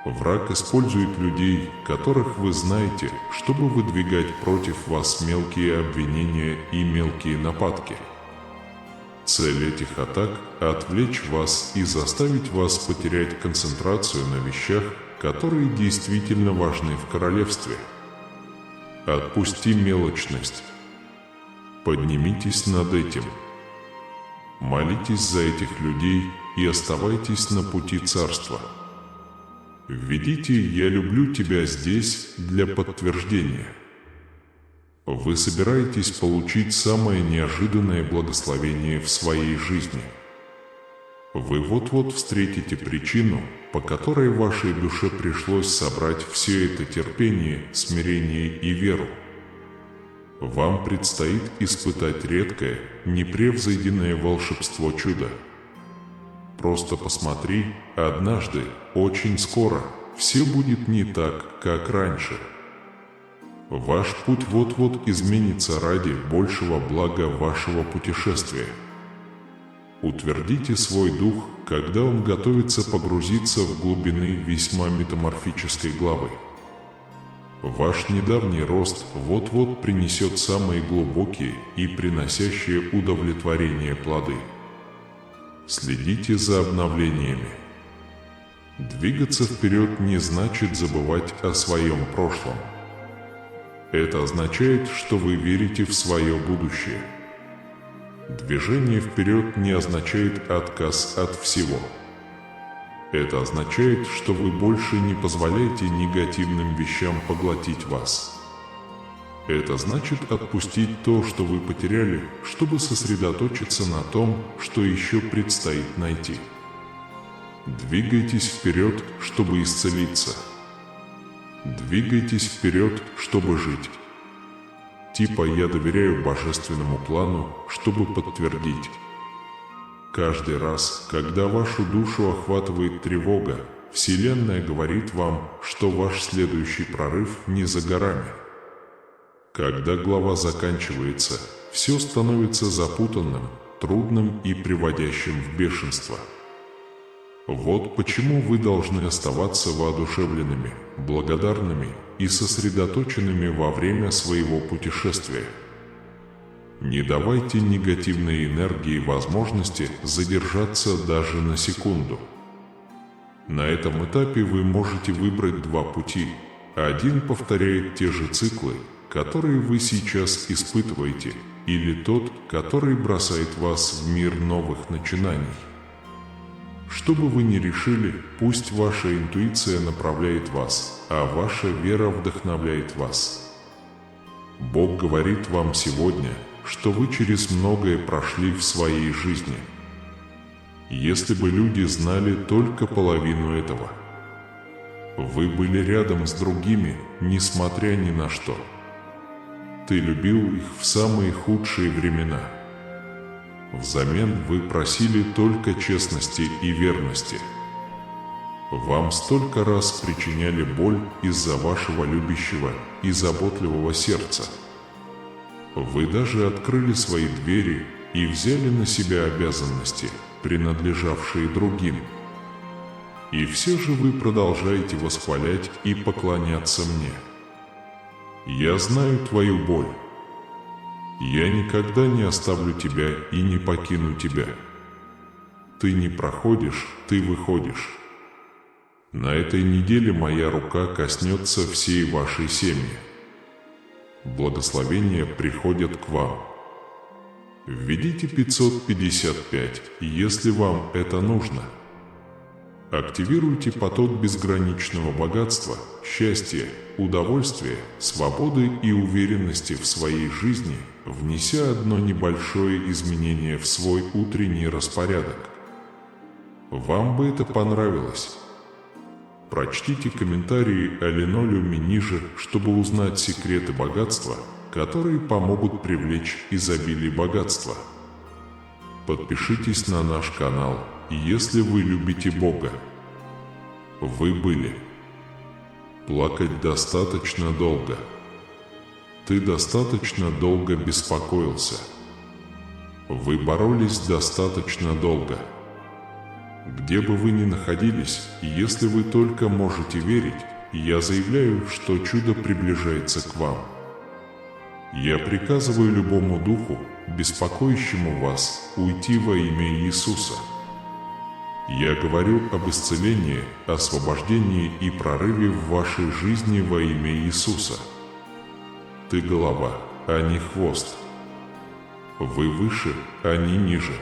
Враг использует людей, которых вы знаете, чтобы выдвигать против вас мелкие обвинения и мелкие нападки. Цель этих атак – отвлечь вас и заставить вас потерять концентрацию на вещах, которые действительно важны в королевстве. Отпусти мелочность. Поднимитесь над этим. Молитесь за этих людей и оставайтесь на пути царства. Введите «Я люблю тебя» здесь для подтверждения. Вы собираетесь получить самое неожиданное благословение в своей жизни. Вы вот-вот встретите причину, по которой вашей душе пришлось собрать все это терпение, смирение и веру. Вам предстоит испытать редкое, непревзойденное волшебство чуда. Просто посмотри, однажды, очень скоро, все будет не так, как раньше. Ваш путь вот-вот изменится ради большего блага вашего путешествия. Утвердите свой дух, когда он готовится погрузиться в глубины весьма метаморфической главы. Ваш недавний рост вот-вот принесет самые глубокие и приносящие удовлетворение плоды. Следите за обновлениями. Двигаться вперед не значит забывать о своем прошлом. Это означает, что вы верите в свое будущее. Движение вперед не означает отказ от всего. Это означает, что вы больше не позволяете негативным вещам поглотить вас. Это значит отпустить то, что вы потеряли, чтобы сосредоточиться на том, что еще предстоит найти. Двигайтесь вперед, чтобы исцелиться. Двигайтесь вперед, чтобы жить. Типа «Я доверяю божественному плану», чтобы подтвердить. Каждый раз, когда вашу душу охватывает тревога, Вселенная говорит вам, что ваш следующий прорыв не за горами. Когда глава заканчивается, все становится запутанным, трудным и приводящим в бешенство. Вот почему вы должны оставаться воодушевленными, благодарными и сосредоточенными во время своего путешествия. Не давайте негативной энергии возможности задержаться даже на секунду. На этом этапе вы можете выбрать два пути. Один повторяет те же циклы, которые вы сейчас испытываете, или тот, который бросает вас в мир новых начинаний. Что бы вы ни решили, пусть ваша интуиция направляет вас, а ваша вера вдохновляет вас. Бог говорит вам сегодня, что вы через многое прошли в своей жизни. Если бы люди знали только половину этого. Вы были рядом с другими, несмотря ни на что. Ты любил их в самые худшие времена. Взамен вы просили только честности и верности. Вам столько раз причиняли боль из-за вашего любящего и заботливого сердца. Вы даже открыли свои двери и взяли на себя обязанности, принадлежавшие другим. И все же вы продолжаете восхвалять и поклоняться мне. Я знаю твою боль. Я никогда не оставлю тебя и не покину тебя. Ты не проходишь, ты выходишь. На этой неделе моя рука коснется всей вашей семьи. Благословения приходят к вам. Введите 555, если вам это нужно. Активируйте поток безграничного богатства, счастья, удовольствия, свободы и уверенности в своей жизни, внеся одно небольшое изменение в свой утренний распорядок. Вам бы это понравилось. Прочтите комментарии о линолеуме ниже, чтобы узнать секреты богатства, которые помогут привлечь изобилие богатства. Подпишитесь на наш канал, если вы любите Бога. Вы были. Плакать достаточно долго. Ты достаточно долго беспокоился. Вы боролись достаточно долго. Где бы вы ни находились, если вы только можете верить, я заявляю, что чудо приближается к вам. Я приказываю любому духу, беспокоящему вас, уйти во имя Иисуса. Я говорю об исцелении, освобождении и прорыве в вашей жизни во имя Иисуса. Ты голова, а не хвост. Вы выше, а не ниже.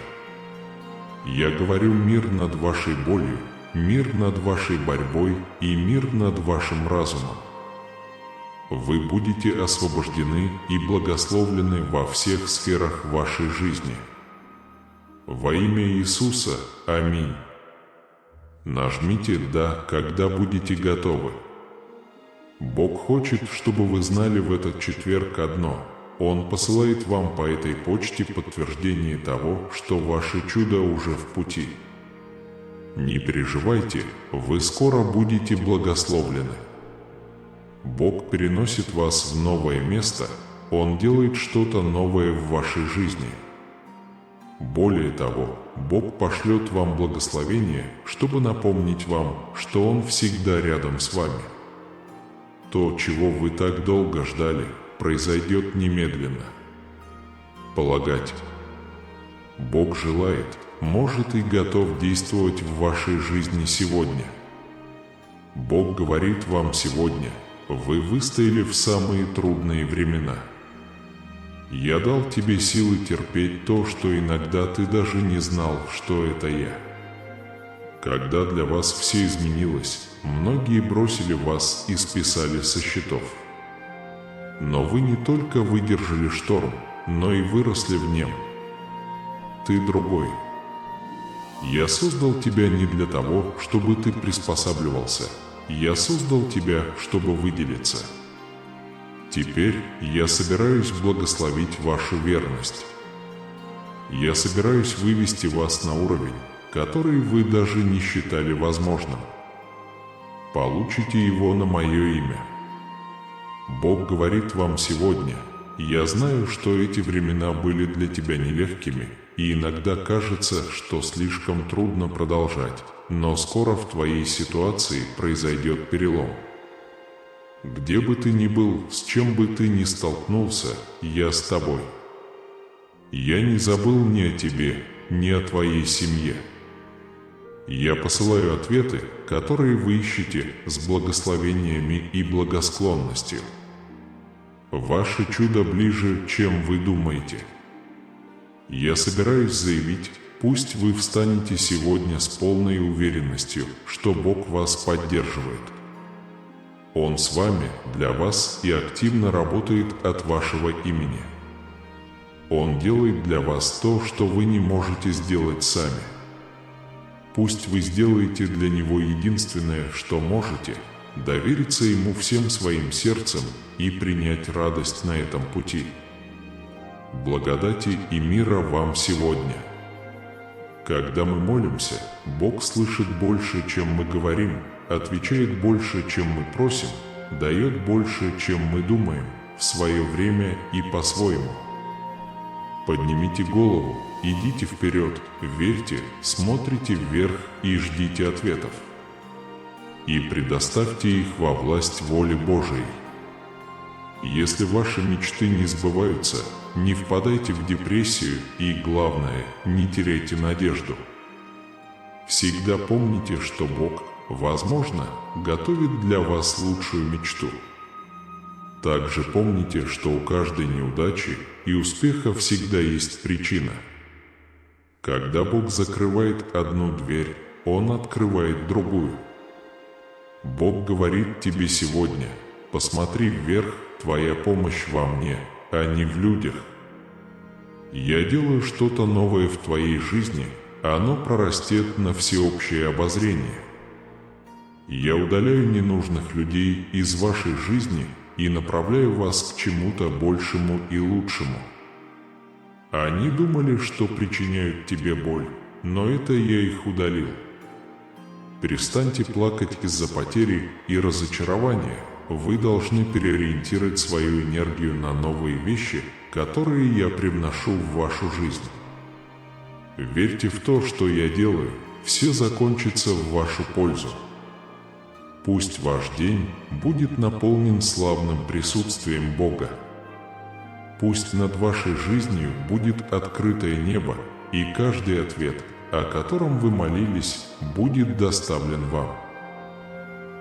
Я говорю мир над вашей болью, мир над вашей борьбой и мир над вашим разумом. Вы будете освобождены и благословлены во всех сферах вашей жизни. Во имя Иисуса, аминь. Нажмите «Да», когда будете готовы. Бог хочет, чтобы вы знали в этот четверг одно. Он посылает вам по этой почте подтверждение того, что ваше чудо уже в пути. Не переживайте, вы скоро будете благословлены. Бог переносит вас в новое место, Он делает что-то новое в вашей жизни. Более того, Бог пошлет вам благословение, чтобы напомнить вам, что Он всегда рядом с вами. То, чего вы так долго ждали, произойдет немедленно. Полагать. Бог желает, может и готов действовать в вашей жизни сегодня. Бог говорит вам сегодня: вы выстояли в самые трудные времена. Я дал тебе силы терпеть то, что иногда ты даже не знал, что это я. Когда для вас все изменилось, многие бросили вас и списали со счетов. Но вы не только выдержали шторм, но и выросли в нем. Ты другой. Я создал тебя не для того, чтобы ты приспосабливался. Я создал тебя, чтобы выделиться. Теперь я собираюсь благословить вашу верность. Я собираюсь вывести вас на уровень, который вы даже не считали возможным. Получите его на мое имя. Бог говорит вам сегодня: я знаю, что эти времена были для тебя нелегкими, и иногда кажется, что слишком трудно продолжать, но скоро в твоей ситуации произойдет перелом. Где бы ты ни был, с чем бы ты ни столкнулся, я с тобой. Я не забыл ни о тебе, ни о твоей семье. Я посылаю ответы, которые вы ищете, с благословениями и благосклонностью. Ваше чудо ближе, чем вы думаете. Я собираюсь заявить: пусть вы встанете сегодня с полной уверенностью, что Бог вас поддерживает. Он с вами, для вас и активно работает от вашего имени. Он делает для вас то, что вы не можете сделать сами. Пусть вы сделаете для Него единственное, что можете – довериться Ему всем своим сердцем и принять радость на этом пути. Благодати и мира вам сегодня. Когда мы молимся, Бог слышит больше, чем мы говорим, отвечает больше, чем мы просим, дает больше, чем мы думаем, в свое время и по-своему. Поднимите голову, идите вперед, верьте, смотрите вверх и ждите ответов. И предоставьте их во власть воли Божией. Если ваши мечты не сбываются, не впадайте в депрессию и, главное, не теряйте надежду. Всегда помните, что Бог, возможно, готовит для вас лучшую мечту. Также помните, что у каждой неудачи и успеха всегда есть причина. Когда Бог закрывает одну дверь, Он открывает другую. Бог говорит тебе сегодня: посмотри вверх, твоя помощь во мне, а не в людях. Я делаю что-то новое в твоей жизни, оно прорастет на всеобщее обозрение. Я удаляю ненужных людей из вашей жизни и направляю вас к чему-то большему и лучшему. Они думали, что причиняют тебе боль, но это я их удалил. Перестаньте плакать из-за потери и разочарования. Вы должны переориентировать свою энергию на новые вещи, которые я привношу в вашу жизнь. Верьте в то, что я делаю, все закончится в вашу пользу. Пусть ваш день будет наполнен славным присутствием Бога. Пусть над вашей жизнью будет открытое небо, и каждый ответ, о котором вы молились, будет доставлен вам.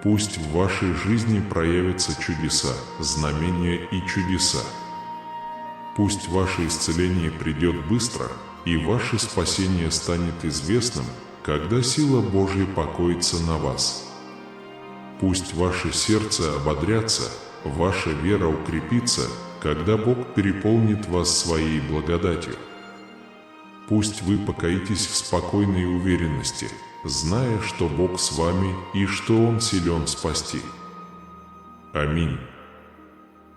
Пусть в вашей жизни проявятся чудеса, знамения и чудеса. Пусть ваше исцеление придет быстро, и ваше спасение станет известным, когда сила Божья покоится на вас. Пусть ваше сердце ободрятся, ваша вера укрепится, когда Бог переполнит вас своей благодатью. Пусть вы покоитесь в спокойной уверенности, зная, что Бог с вами и что Он силен спасти. Аминь.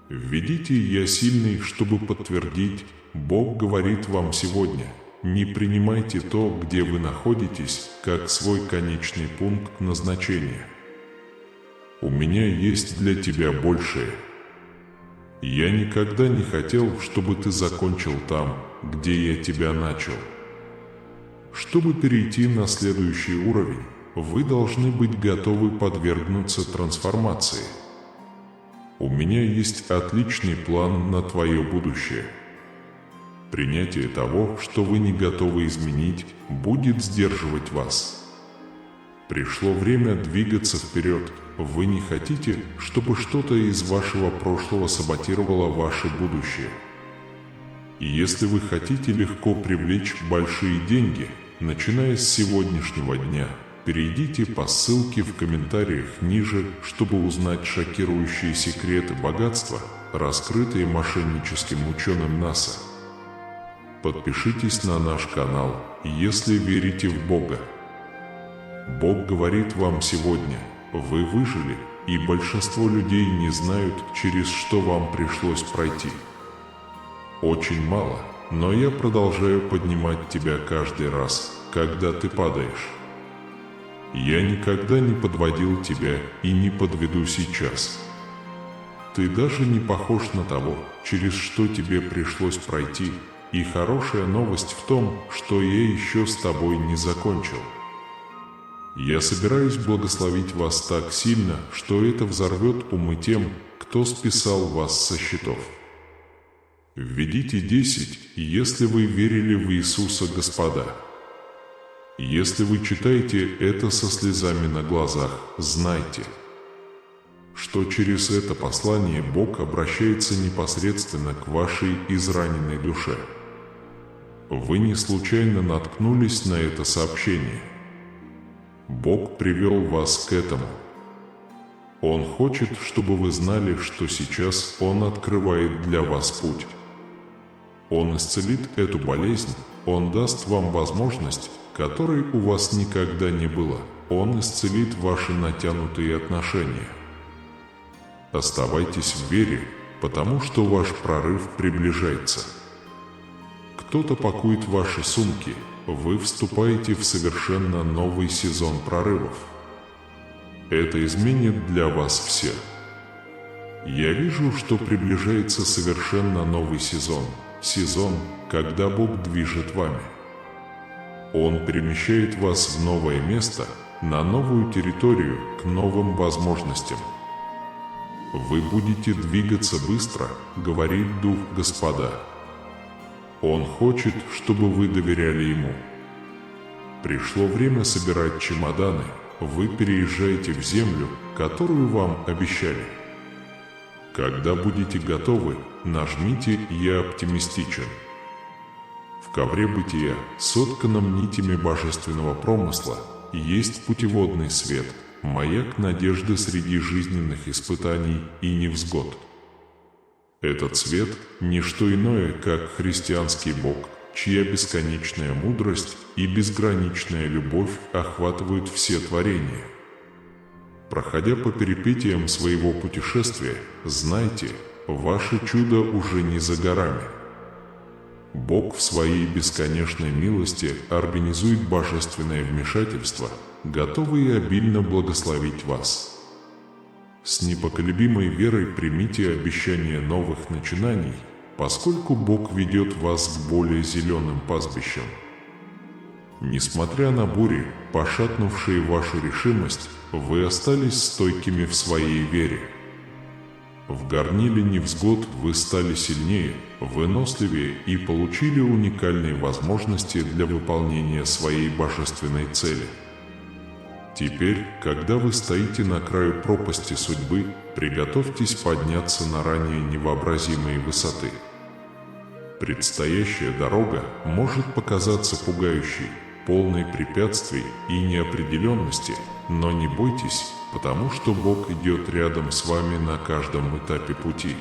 Введите «Я сильный», чтобы подтвердить: Бог говорит вам сегодня: не принимайте то, где вы находитесь, как свой конечный пункт назначения. У меня есть для тебя большее. Я никогда не хотел, чтобы ты закончил там, где я тебя начал. Чтобы перейти на следующий уровень, вы должны быть готовы подвергнуться трансформации. У меня есть отличный план на твое будущее. Принятие того, что вы не готовы изменить, будет сдерживать вас. Пришло время двигаться вперед. Вы не хотите, чтобы что-то из вашего прошлого саботировало ваше будущее. И если вы хотите легко привлечь большие деньги, начиная с сегодняшнего дня, перейдите по ссылке в комментариях ниже, чтобы узнать шокирующие секреты богатства, раскрытые мошенническим ученым НАСА. Подпишитесь на наш канал, если верите в Бога. Бог говорит вам сегодня: вы выжили, и большинство людей не знают, через что вам пришлось пройти. Очень мало, но я продолжаю поднимать тебя каждый раз, когда ты падаешь. Я никогда не подводил тебя и не подведу сейчас. Ты даже не похож на того, через что тебе пришлось пройти, и хорошая новость в том, что я еще с тобой не закончил. Я собираюсь благословить вас так сильно, что это взорвет умы тем, кто списал вас со счетов. Введите 10, если вы верили в Иисуса, господа. Если вы читаете это со слезами на глазах, знайте, что через это послание Бог обращается непосредственно к вашей израненной душе. Вы не случайно наткнулись на это сообщение. Бог привел вас к этому. Он хочет, чтобы вы знали, что сейчас Он открывает для вас путь. Он исцелит эту болезнь, Он даст вам возможность, которой у вас никогда не было. Он исцелит ваши натянутые отношения. Оставайтесь в вере, потому что ваш прорыв приближается. Кто-то пакует ваши сумки, вы вступаете в совершенно новый сезон прорывов. Это изменит для вас все. Я вижу, что приближается совершенно новый сезон, когда Бог движет вами. Он перемещает вас в новое место, на новую территорию, к новым возможностям. Вы будете двигаться быстро, говорит Дух Господа. Он хочет, чтобы вы доверяли Ему. Пришло время собирать чемоданы. Вы переезжаете в землю, которую вам обещали. Когда будете готовы, нажмите «Я оптимистичен». В ковре бытия, сотканном нитями божественного промысла, есть путеводный свет, маяк надежды среди жизненных испытаний и невзгод. Этот свет – не что иное, как христианский Бог, чья бесконечная мудрость и безграничная любовь охватывают все творения. Проходя по перипетиям своего путешествия, знайте, ваше чудо уже не за горами. Бог в своей бесконечной милости организует божественное вмешательство, готовый обильно благословить вас. С непоколебимой верой примите обещание новых начинаний, поскольку Бог ведет вас к более зеленым пастбищам. Несмотря на бури, пошатнувшие вашу решимость, вы остались стойкими в своей вере. В горниле невзгод вы стали сильнее, выносливее и получили уникальные возможности для выполнения своей божественной цели. Теперь, когда вы стоите на краю пропасти судьбы, приготовьтесь подняться на ранее невообразимые высоты. Предстоящая дорога может показаться пугающей, полной препятствий и неопределенности, но не бойтесь, потому что Бог идет рядом с вами на каждом этапе пути.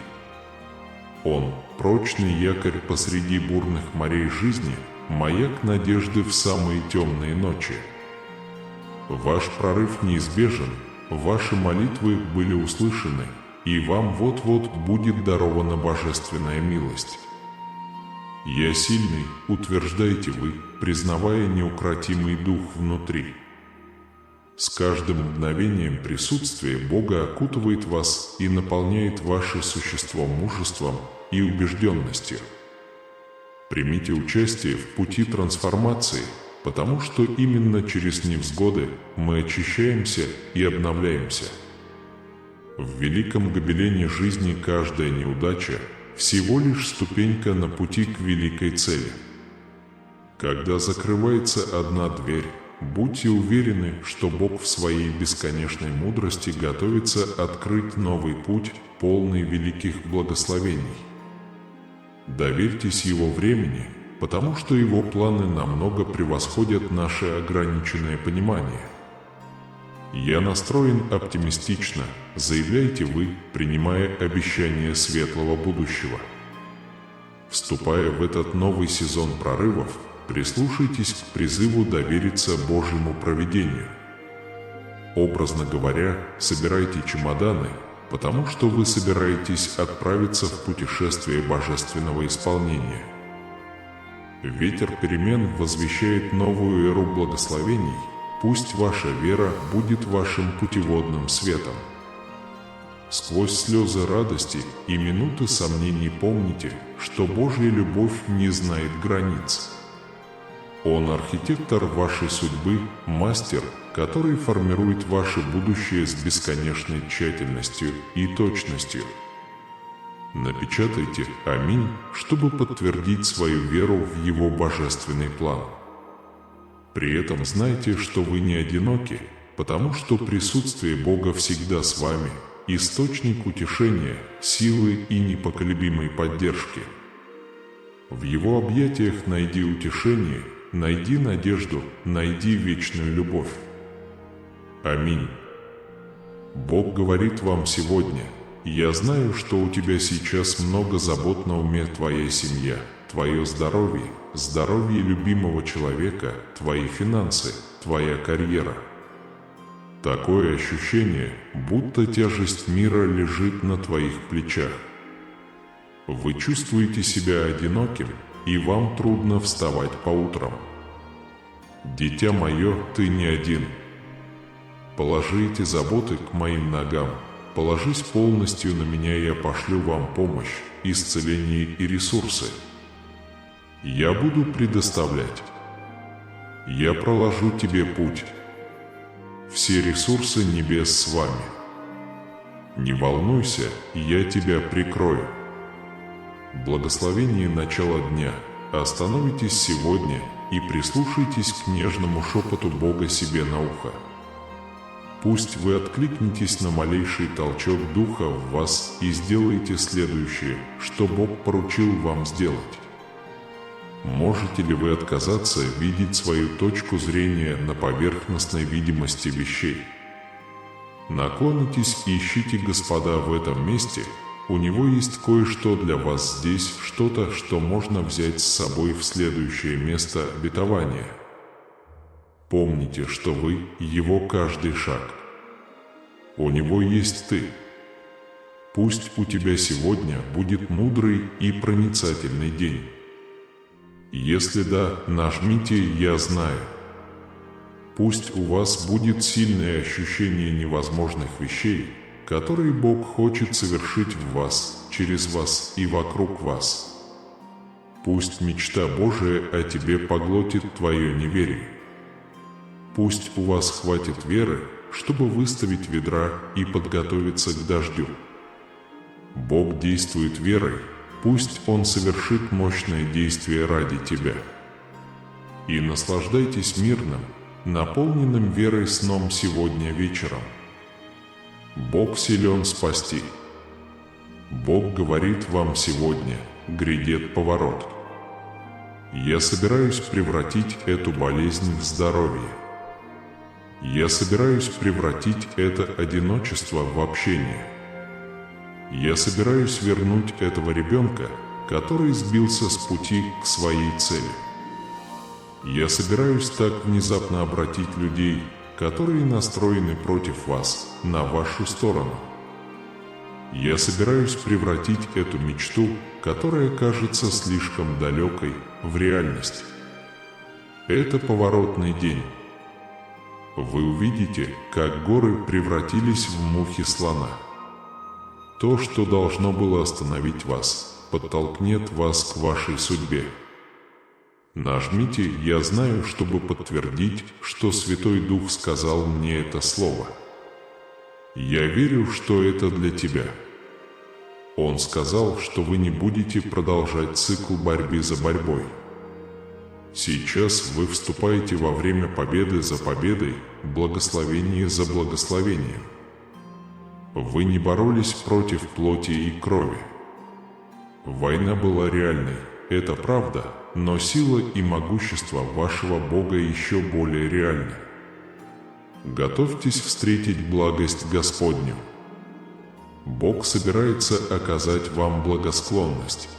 Он – прочный якорь посреди бурных морей жизни, маяк надежды в самые темные ночи. Ваш прорыв неизбежен, ваши молитвы были услышаны, и вам вот-вот будет дарована божественная милость. «Я сильный», утверждаете вы, признавая неукротимый дух внутри. С каждым мгновением присутствия Бога окутывает вас и наполняет ваше существо мужеством и убежденностью. Примите участие в пути трансформации, потому что именно через невзгоды мы очищаемся и обновляемся. В великом гобелене жизни каждая неудача – всего лишь ступенька на пути к великой цели. Когда закрывается одна дверь, будьте уверены, что Бог в своей бесконечной мудрости готовится открыть новый путь, полный великих благословений. Доверьтесь Его времени, потому что Его планы намного превосходят наше ограниченное понимание. «Я настроен оптимистично», заявляете вы, принимая обещание светлого будущего. Вступая в этот новый сезон прорывов, прислушайтесь к призыву довериться Божьему провидению. Образно говоря, собирайте чемоданы, потому что вы собираетесь отправиться в путешествие божественного исполнения. Ветер перемен возвещает новую эру благословений. Пусть ваша вера будет вашим путеводным светом. Сквозь слезы радости и минуты сомнений помните, что Божья любовь не знает границ. Он архитектор вашей судьбы, мастер, который формирует ваше будущее с бесконечной тщательностью и точностью. Напечатайте «Аминь», чтобы подтвердить свою веру в Его божественный план. При этом знайте, что вы не одиноки, потому что присутствие Бога всегда с вами, источник утешения, силы и непоколебимой поддержки. В Его объятиях найди утешение, найди надежду, найди вечную любовь. Аминь. Бог говорит вам сегодня: «Я знаю, что у тебя сейчас много забот на уме: твоя семья, твое здоровье, здоровье любимого человека, твои финансы, твоя карьера». Такое ощущение, будто тяжесть мира лежит на твоих плечах. Вы чувствуете себя одиноким, и вам трудно вставать по утрам. Дитя мое, ты не один. Положи эти заботы к моим ногам. Положись полностью на меня, и я пошлю вам помощь, исцеление и ресурсы. Я буду предоставлять. Я проложу тебе путь. Все ресурсы небес с вами. Не волнуйся, я тебя прикрою. Благословение начала дня. Остановитесь сегодня и прислушайтесь к нежному шепоту Бога себе на ухо. Пусть вы откликнетесь на малейший толчок Духа в вас и сделаете следующее, что Бог поручил вам сделать. Можете ли вы отказаться видеть свою точку зрения на поверхностной видимости вещей? Наклонитесь и ищите Господа в этом месте. У Него есть кое-что для вас здесь, что-то, что можно взять с собой в следующее место обетования. Помните, что вы – Его каждый шаг. У Него есть ты. Пусть у тебя сегодня будет мудрый и проницательный день. Если да, нажмите «Я знаю». Пусть у вас будет сильное ощущение невозможных вещей, которые Бог хочет совершить в вас, через вас и вокруг вас. Пусть мечта Божия о тебе поглотит твое неверие. Пусть у вас хватит веры, чтобы выставить ведра и подготовиться к дождю. Бог действует верой, пусть Он совершит мощное действие ради тебя. И наслаждайтесь мирным, наполненным верой сном сегодня вечером. Бог силен спасти. Бог говорит вам сегодня: грядет поворот. Я собираюсь превратить эту болезнь в здоровье. Я собираюсь превратить это одиночество в общение. Я собираюсь вернуть этого ребенка, который сбился с пути к своей цели. Я собираюсь так внезапно обратить людей, которые настроены против вас, на вашу сторону. Я собираюсь превратить эту мечту, которая кажется слишком далекой, в реальность. Это поворотный день. Вы увидите, как горы превратились в мухи слона. То, что должно было остановить вас, подтолкнет вас к вашей судьбе. Нажмите «Я знаю», чтобы подтвердить, что Святой Дух сказал мне это слово. Я верю, что это для тебя. Он сказал, что вы не будете продолжать цикл борьбы за борьбой. Сейчас вы вступаете во время победы за победой, благословение за благословением. Вы не боролись против плоти и крови. Война была реальной, это правда, но сила и могущество вашего Бога еще более реальны. Готовьтесь встретить благость Господню. Бог собирается оказать вам благосклонность.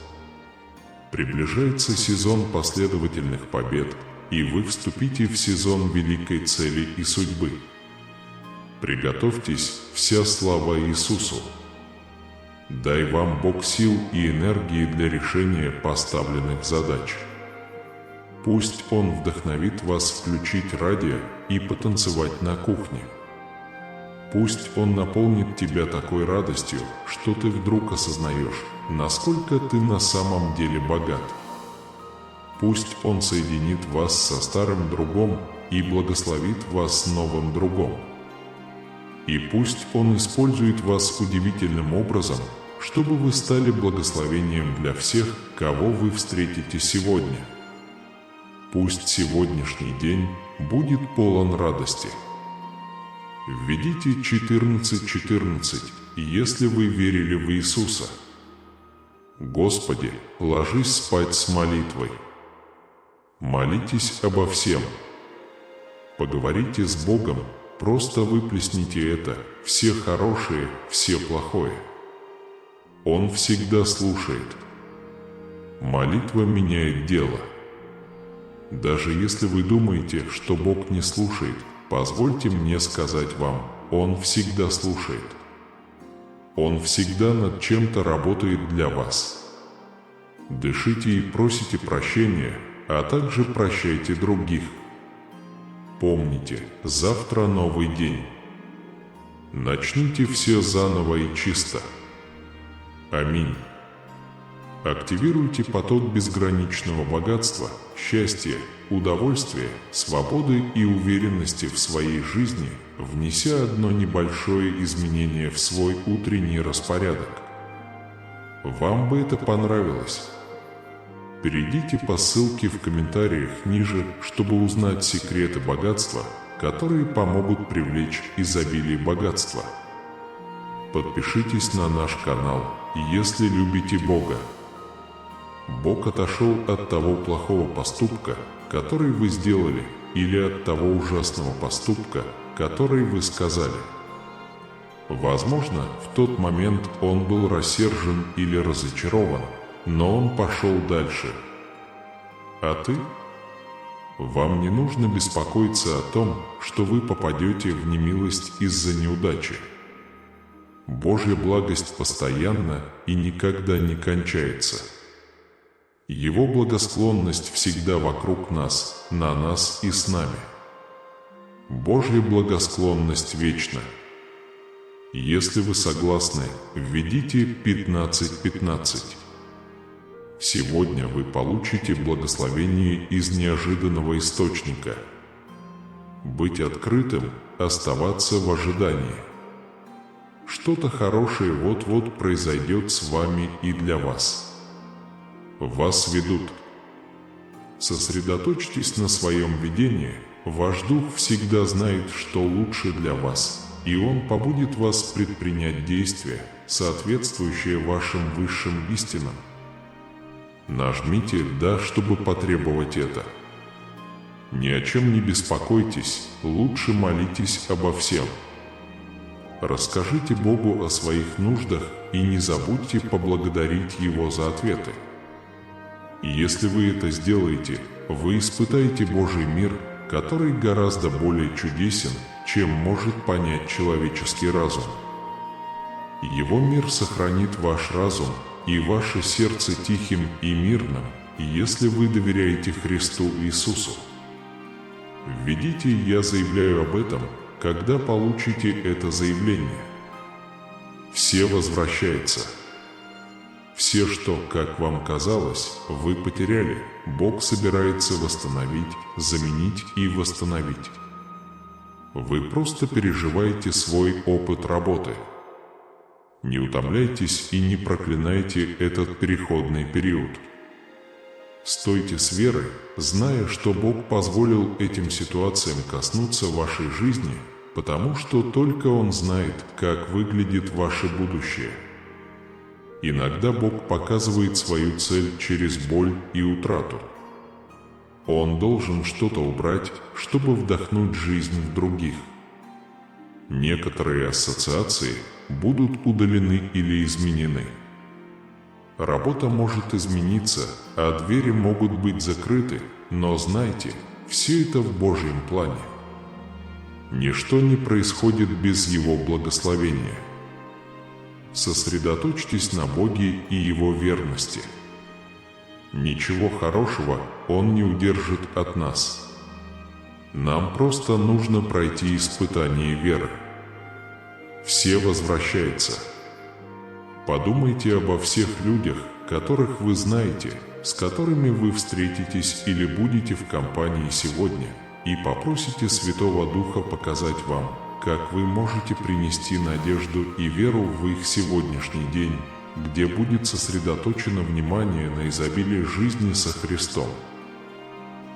Приближается сезон последовательных побед, и вы вступите в сезон великой цели и судьбы. Приготовьтесь, вся слава Иисусу. Дай вам Бог сил и энергии для решения поставленных задач. Пусть Он вдохновит вас включить радио и потанцевать на кухне. Пусть Он наполнит тебя такой радостью, что ты вдруг осознаешь, насколько ты на самом деле богат. Пусть Он соединит вас со старым другом и благословит вас новым другом. И пусть Он использует вас удивительным образом, чтобы вы стали благословением для всех, кого вы встретите сегодня. Пусть сегодняшний день будет полон радости. Введите 14:14, если вы верили в Иисуса. Господи, ложись спать с молитвой. Молитесь обо всем. Поговорите с Богом, просто выплесните это, все хорошее, все плохое. Он всегда слушает. Молитва меняет дело. Даже если вы думаете, что Бог не слушает, позвольте мне сказать вам, Он всегда слушает. Он всегда над чем-то работает для вас. Дышите и просите прощения, а также прощайте других. Помните, завтра новый день. Начните все заново и чисто. Аминь. Активируйте поток безграничного богатства, счастья, удовольствия, свободы и уверенности в своей жизни, внеся одно небольшое изменение в свой утренний распорядок. Вам бы это понравилось? Перейдите по ссылке в комментариях ниже, чтобы узнать секреты богатства, которые помогут привлечь изобилие богатства. Подпишитесь на наш канал, если любите Бога. Бог отошел от того плохого поступка, который вы сделали, или от того ужасного поступка, который вы сказали. Возможно, в тот момент он был рассержен или разочарован, но он пошел дальше. А ты? Вам не нужно беспокоиться о том, что вы попадете в немилость из-за неудачи. Божья благость постоянна и никогда не кончается. Его благосклонность всегда вокруг нас, на нас и с нами. Божья благосклонность вечна. Если вы согласны, введите 15:15. Сегодня вы получите благословение из неожиданного источника. Быть открытым, оставаться в ожидании. Что-то хорошее вот-вот произойдет с вами и для вас. Вас ведут. Сосредоточьтесь на своем видении, ваш дух всегда знает, что лучше для вас, и он побудит вас предпринять действия, соответствующие вашим высшим истинам. Нажмите «Да», чтобы потребовать это. Ни о чем не беспокойтесь, лучше молитесь обо всем. Расскажите Богу о своих нуждах и не забудьте поблагодарить Его за ответы. Если вы это сделаете, вы испытаете Божий мир, который гораздо более чудесен, чем может понять человеческий разум. Его мир сохранит ваш разум и ваше сердце тихим и мирным, если вы доверяете Христу Иисусу. Введите «Я заявляю об этом», когда получите это заявление. Все возвращается. Все, что, как вам казалось, вы потеряли, Бог собирается восстановить, заменить и восстановить. Вы просто переживаете свой опыт работы. Не утомляйтесь и не проклинайте этот переходный период. Стойте с верой, зная, что Бог позволил этим ситуациям коснуться вашей жизни, потому что только Он знает, как выглядит ваше будущее. Иногда Бог показывает свою цель через боль и утрату. Он должен что-то убрать, чтобы вдохнуть жизнь в других. Некоторые ассоциации будут удалены или изменены. Работа может измениться, а двери могут быть закрыты, но знайте, все это в Божьем плане. Ничто не происходит без Его благословения. Сосредоточьтесь на Боге и Его верности. Ничего хорошего Он не удержит от нас. Нам просто нужно пройти испытание веры. Все возвращаются. Подумайте обо всех людях, которых вы знаете, с которыми вы встретитесь или будете в компании сегодня, и попросите Святого Духа показать вам, как вы можете принести надежду и веру в их сегодняшний день, где будет сосредоточено внимание на изобилии жизни со Христом,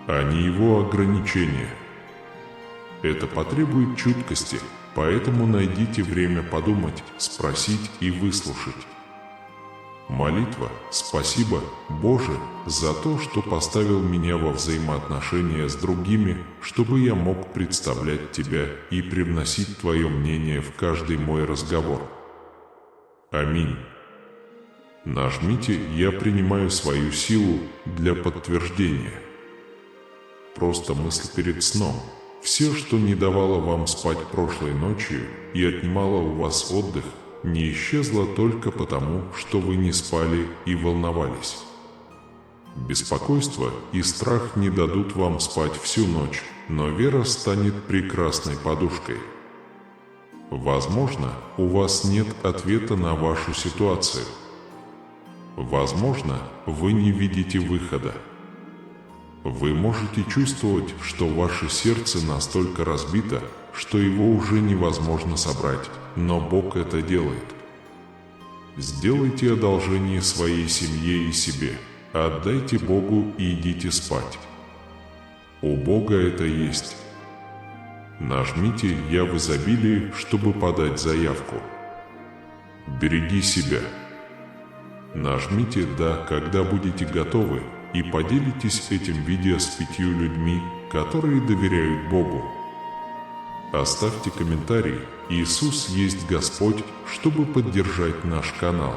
а не Его ограничения. Это потребует чуткости, поэтому найдите время подумать, спросить и выслушать. Молитва «Спасибо, Боже, за то, что поставил меня во взаимоотношения с другими, чтобы я мог представлять Тебя и привносить Твое мнение в каждый мой разговор. Аминь». Нажмите «Я принимаю свою силу» для подтверждения. Просто мысль перед сном. Все, что не давало вам спать прошлой ночью и отнимало у вас отдых, не исчезло только потому, что вы не спали и волновались. Беспокойство и страх не дадут вам спать всю ночь, но вера станет прекрасной подушкой. Возможно, у вас нет ответа на вашу ситуацию. Возможно, вы не видите выхода. Вы можете чувствовать, что ваше сердце настолько разбито, что его уже невозможно собрать, но Бог это делает. Сделайте одолжение своей семье и себе, отдайте Богу и идите спать. У Бога это есть. Нажмите «Я в изобилии», чтобы подать заявку. Береги себя. Нажмите «Да», когда будете готовы, и поделитесь этим видео с 5 людьми, которые доверяют Богу. Оставьте комментарий «Иисус есть Господь», чтобы поддержать наш канал.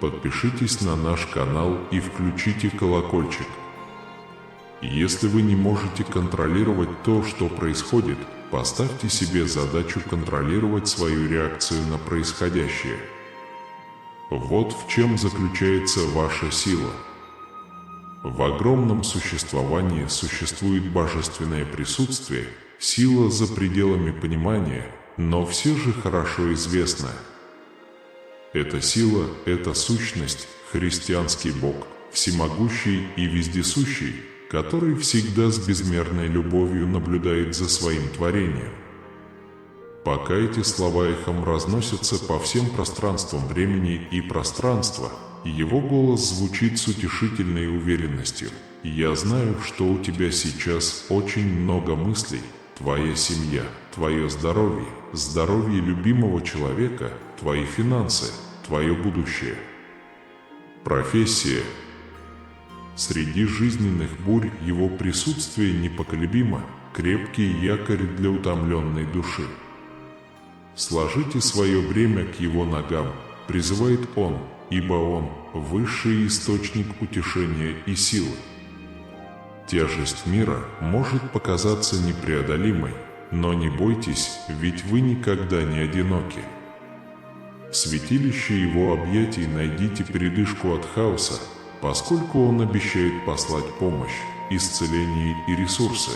Подпишитесь на наш канал и включите колокольчик. Если вы не можете контролировать то, что происходит, поставьте себе задачу контролировать свою реакцию на происходящее. Вот в чем заключается ваша сила. В огромном существовании существует божественное присутствие, сила за пределами понимания, но все же хорошо известная. Эта сила – это сущность, христианский Бог, всемогущий и вездесущий, который всегда с безмерной любовью наблюдает за своим творением. Пока эти слова эхом разносятся по всем пространствам времени и пространства, его голос звучит с утешительной уверенностью. «Я знаю, что у тебя сейчас очень много мыслей, твоя семья, твое здоровье, здоровье любимого человека, твои финансы, твое будущее, профессия». Среди жизненных бурь его присутствие непоколебимо, крепкий якорь для утомленной души. Сложите свое бремя к его ногам, призывает он, ибо он – высший источник утешения и силы. Тяжесть мира может показаться непреодолимой, но не бойтесь, ведь вы никогда не одиноки. В святилище его объятий найдите передышку от хаоса, поскольку он обещает послать помощь, исцеление и ресурсы.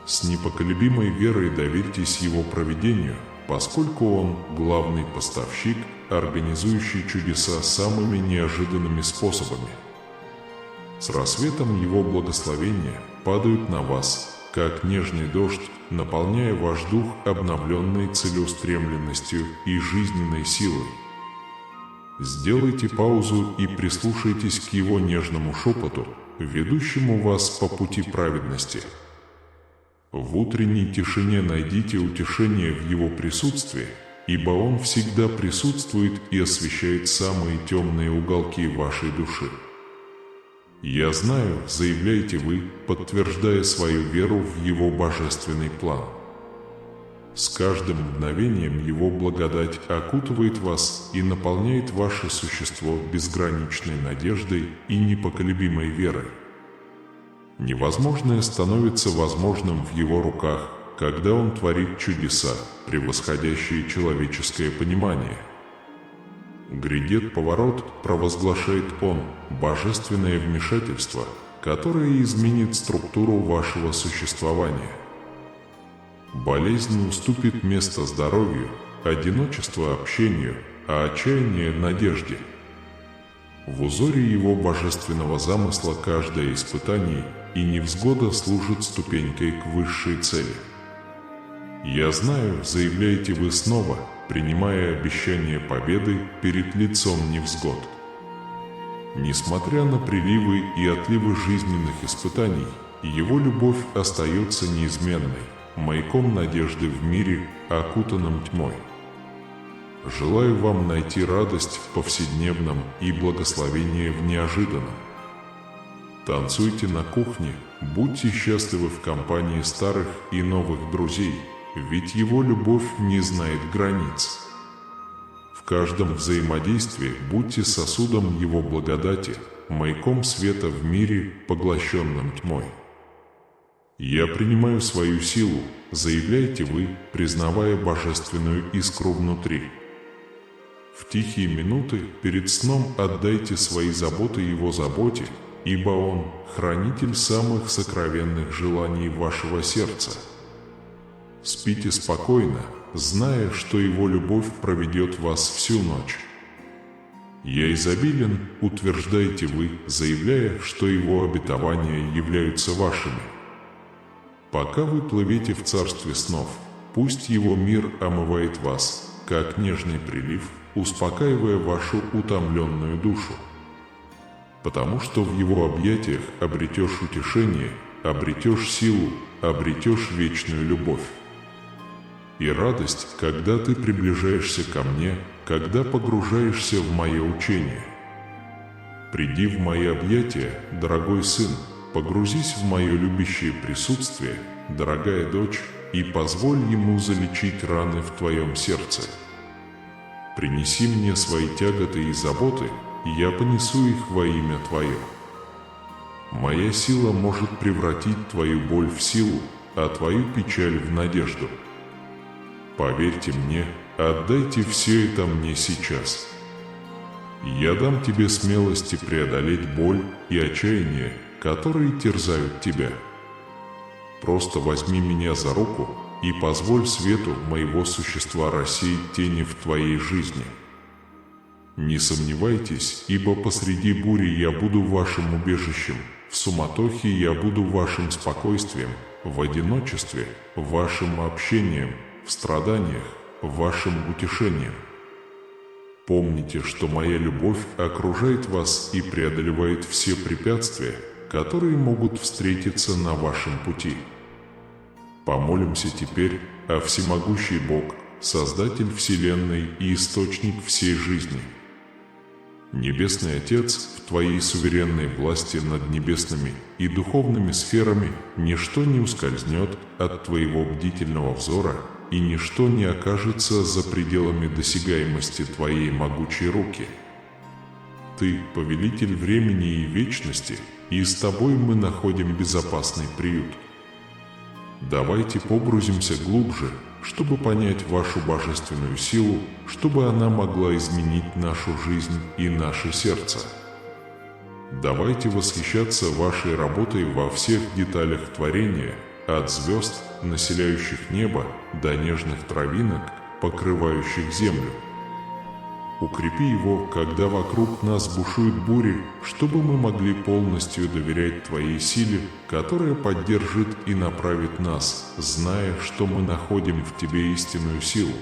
С непоколебимой верой доверьтесь его провидению, поскольку он – главный поставщик, организующий чудеса самыми неожиданными способами. С рассветом его благословения падают на вас, как нежный дождь, наполняя ваш дух обновленной целеустремленностью и жизненной силой. Сделайте паузу и прислушайтесь к его нежному шепоту, ведущему вас по пути праведности. В утренней тишине найдите утешение в его присутствии, ибо он всегда присутствует и освещает самые темные уголки вашей души. «Я знаю», — заявляете вы, подтверждая свою веру в его божественный план. С каждым мгновением его благодать окутывает вас и наполняет ваше существо безграничной надеждой и непоколебимой верой. Невозможное становится возможным в его руках, когда он творит чудеса, превосходящие человеческое понимание. «Грядет поворот», — провозглашает он, — божественное вмешательство, которое изменит структуру вашего существования. Болезнь уступит место здоровью, одиночество общению, а отчаяние надежде. В узоре его божественного замысла каждое испытание и невзгода служит ступенькой к высшей цели. «Я знаю», — заявляете вы снова, принимая обещание победы перед лицом невзгод. Несмотря на приливы и отливы жизненных испытаний, его любовь остается неизменной, маяком надежды в мире, окутанном тьмой. Желаю вам найти радость в повседневном и благословение в неожиданном. Танцуйте на кухне, будьте счастливы в компании старых и новых друзей, ведь его любовь не знает границ. В каждом взаимодействии будьте сосудом его благодати, маяком света в мире, поглощенном тьмой. «Я принимаю свою силу», — заявляете вы, признавая божественную искру внутри. В тихие минуты перед сном отдайте свои заботы его заботе, ибо он — хранитель самых сокровенных желаний вашего сердца. Спите спокойно, зная, что его любовь проведет вас всю ночь. «Я изобилен», — утверждаете вы, заявляя, что его обетования являются вашими. Пока вы плывете в царстве снов, пусть его мир омывает вас, как нежный прилив, успокаивая вашу утомленную душу. Потому что в его объятиях обретешь утешение, обретешь силу, обретешь вечную любовь. и радость, когда ты приближаешься ко мне, когда погружаешься в мое учение. Приди в мои объятия, дорогой сын, погрузись в мое любящее присутствие, дорогая дочь, и позволь ему залечить раны в твоем сердце. Принеси мне свои тяготы и заботы, и я понесу их во имя твое. Моя сила может превратить твою боль в силу, а твою печаль в надежду. Поверьте мне, отдайте все это мне сейчас. Я дам тебе смелости преодолеть боль и отчаяние, которые терзают тебя. Просто возьми меня за руку и позволь свету моего существа рассеять тени в твоей жизни. Не сомневайтесь, ибо посреди бури я буду вашим убежищем, в суматохе я буду вашим спокойствием, в одиночестве – вашим общением, в страданиях – вашим утешением. Помните, что моя любовь окружает вас и преодолевает все препятствия, которые могут встретиться на вашем пути. Помолимся теперь о всемогущий Бог, Создатель Вселенной и Источник всей жизни. Небесный Отец, в Твоей суверенной власти над небесными и духовными сферами ничто не ускользнет от Твоего бдительного взора, и ничто не окажется за пределами досягаемости Твоей могучей руки. Ты – повелитель времени и вечности, и с Тобой мы находим безопасный приют. Давайте погрузимся глубже, чтобы понять вашу божественную силу, чтобы она могла изменить нашу жизнь и наше сердце. Давайте восхищаться вашей работой во всех деталях творения, от звезд, населяющих небо, до нежных травинок, покрывающих землю. Укрепи его, когда вокруг нас бушуют бури, чтобы мы могли полностью доверять Твоей силе, которая поддержит и направит нас, зная, что мы находим в Тебе истинную силу.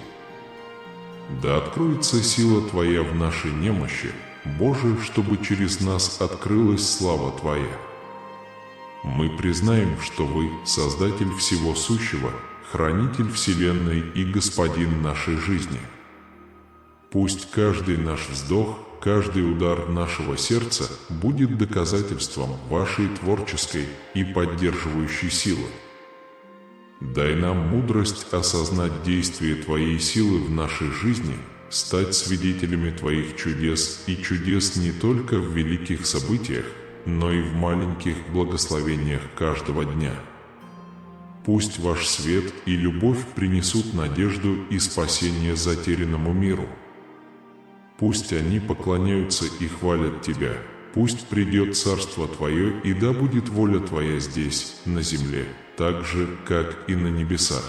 Да откроется сила Твоя в нашей немощи, Боже, чтобы через нас открылась слава Твоя. Мы признаем, что Вы – Создатель всего сущего, Хранитель Вселенной и Господин нашей жизни. Пусть каждый наш вздох, каждый удар нашего сердца будет доказательством Вашей творческой и поддерживающей силы. Дай нам мудрость осознать действие Твоей силы в нашей жизни, стать свидетелями Твоих чудес и чудес не только в великих событиях, но и в маленьких благословениях каждого дня. Пусть Ваш свет и любовь принесут надежду и спасение затерянному миру. Пусть они поклоняются и хвалят Тебя. Пусть придет Царство Твое, и да будет воля Твоя здесь, на земле, так же, как и на небесах.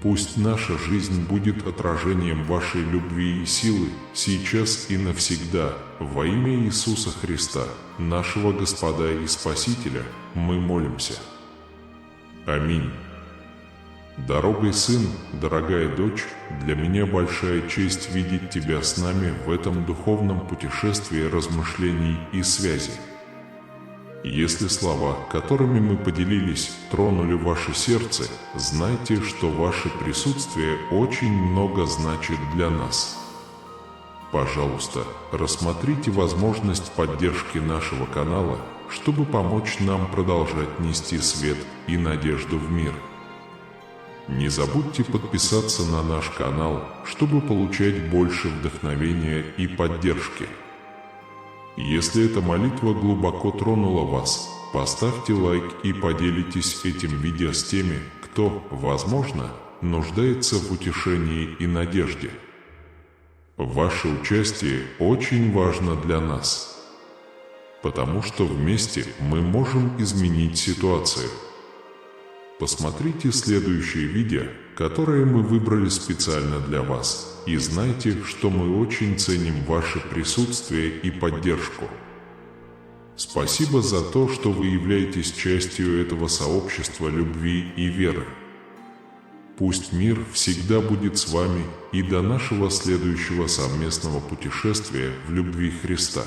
Пусть наша жизнь будет отражением Вашей любви и силы, сейчас и навсегда, во имя Иисуса Христа, нашего Господа и Спасителя, мы молимся. Аминь. Дорогой сын, дорогая дочь, для меня большая честь видеть тебя с нами в этом духовном путешествии размышлений и связей. Если слова, которыми мы поделились, тронули ваше сердце, знайте, что ваше присутствие очень много значит для нас. Пожалуйста, рассмотрите возможность поддержки нашего канала, чтобы помочь нам продолжать нести свет и надежду в мир. Не забудьте подписаться на наш канал, чтобы получать больше вдохновения и поддержки. Если эта молитва глубоко тронула вас, поставьте лайк и поделитесь этим видео с теми, кто, возможно, нуждается в утешении и надежде. Ваше участие очень важно для нас, потому что вместе мы можем изменить ситуацию. Посмотрите следующее видео, которое мы выбрали специально для вас, и знайте, что мы очень ценим ваше присутствие и поддержку. Спасибо за то, что вы являетесь частью этого сообщества любви и веры. Пусть мир всегда будет с вами и до нашего следующего совместного путешествия в любви Христа.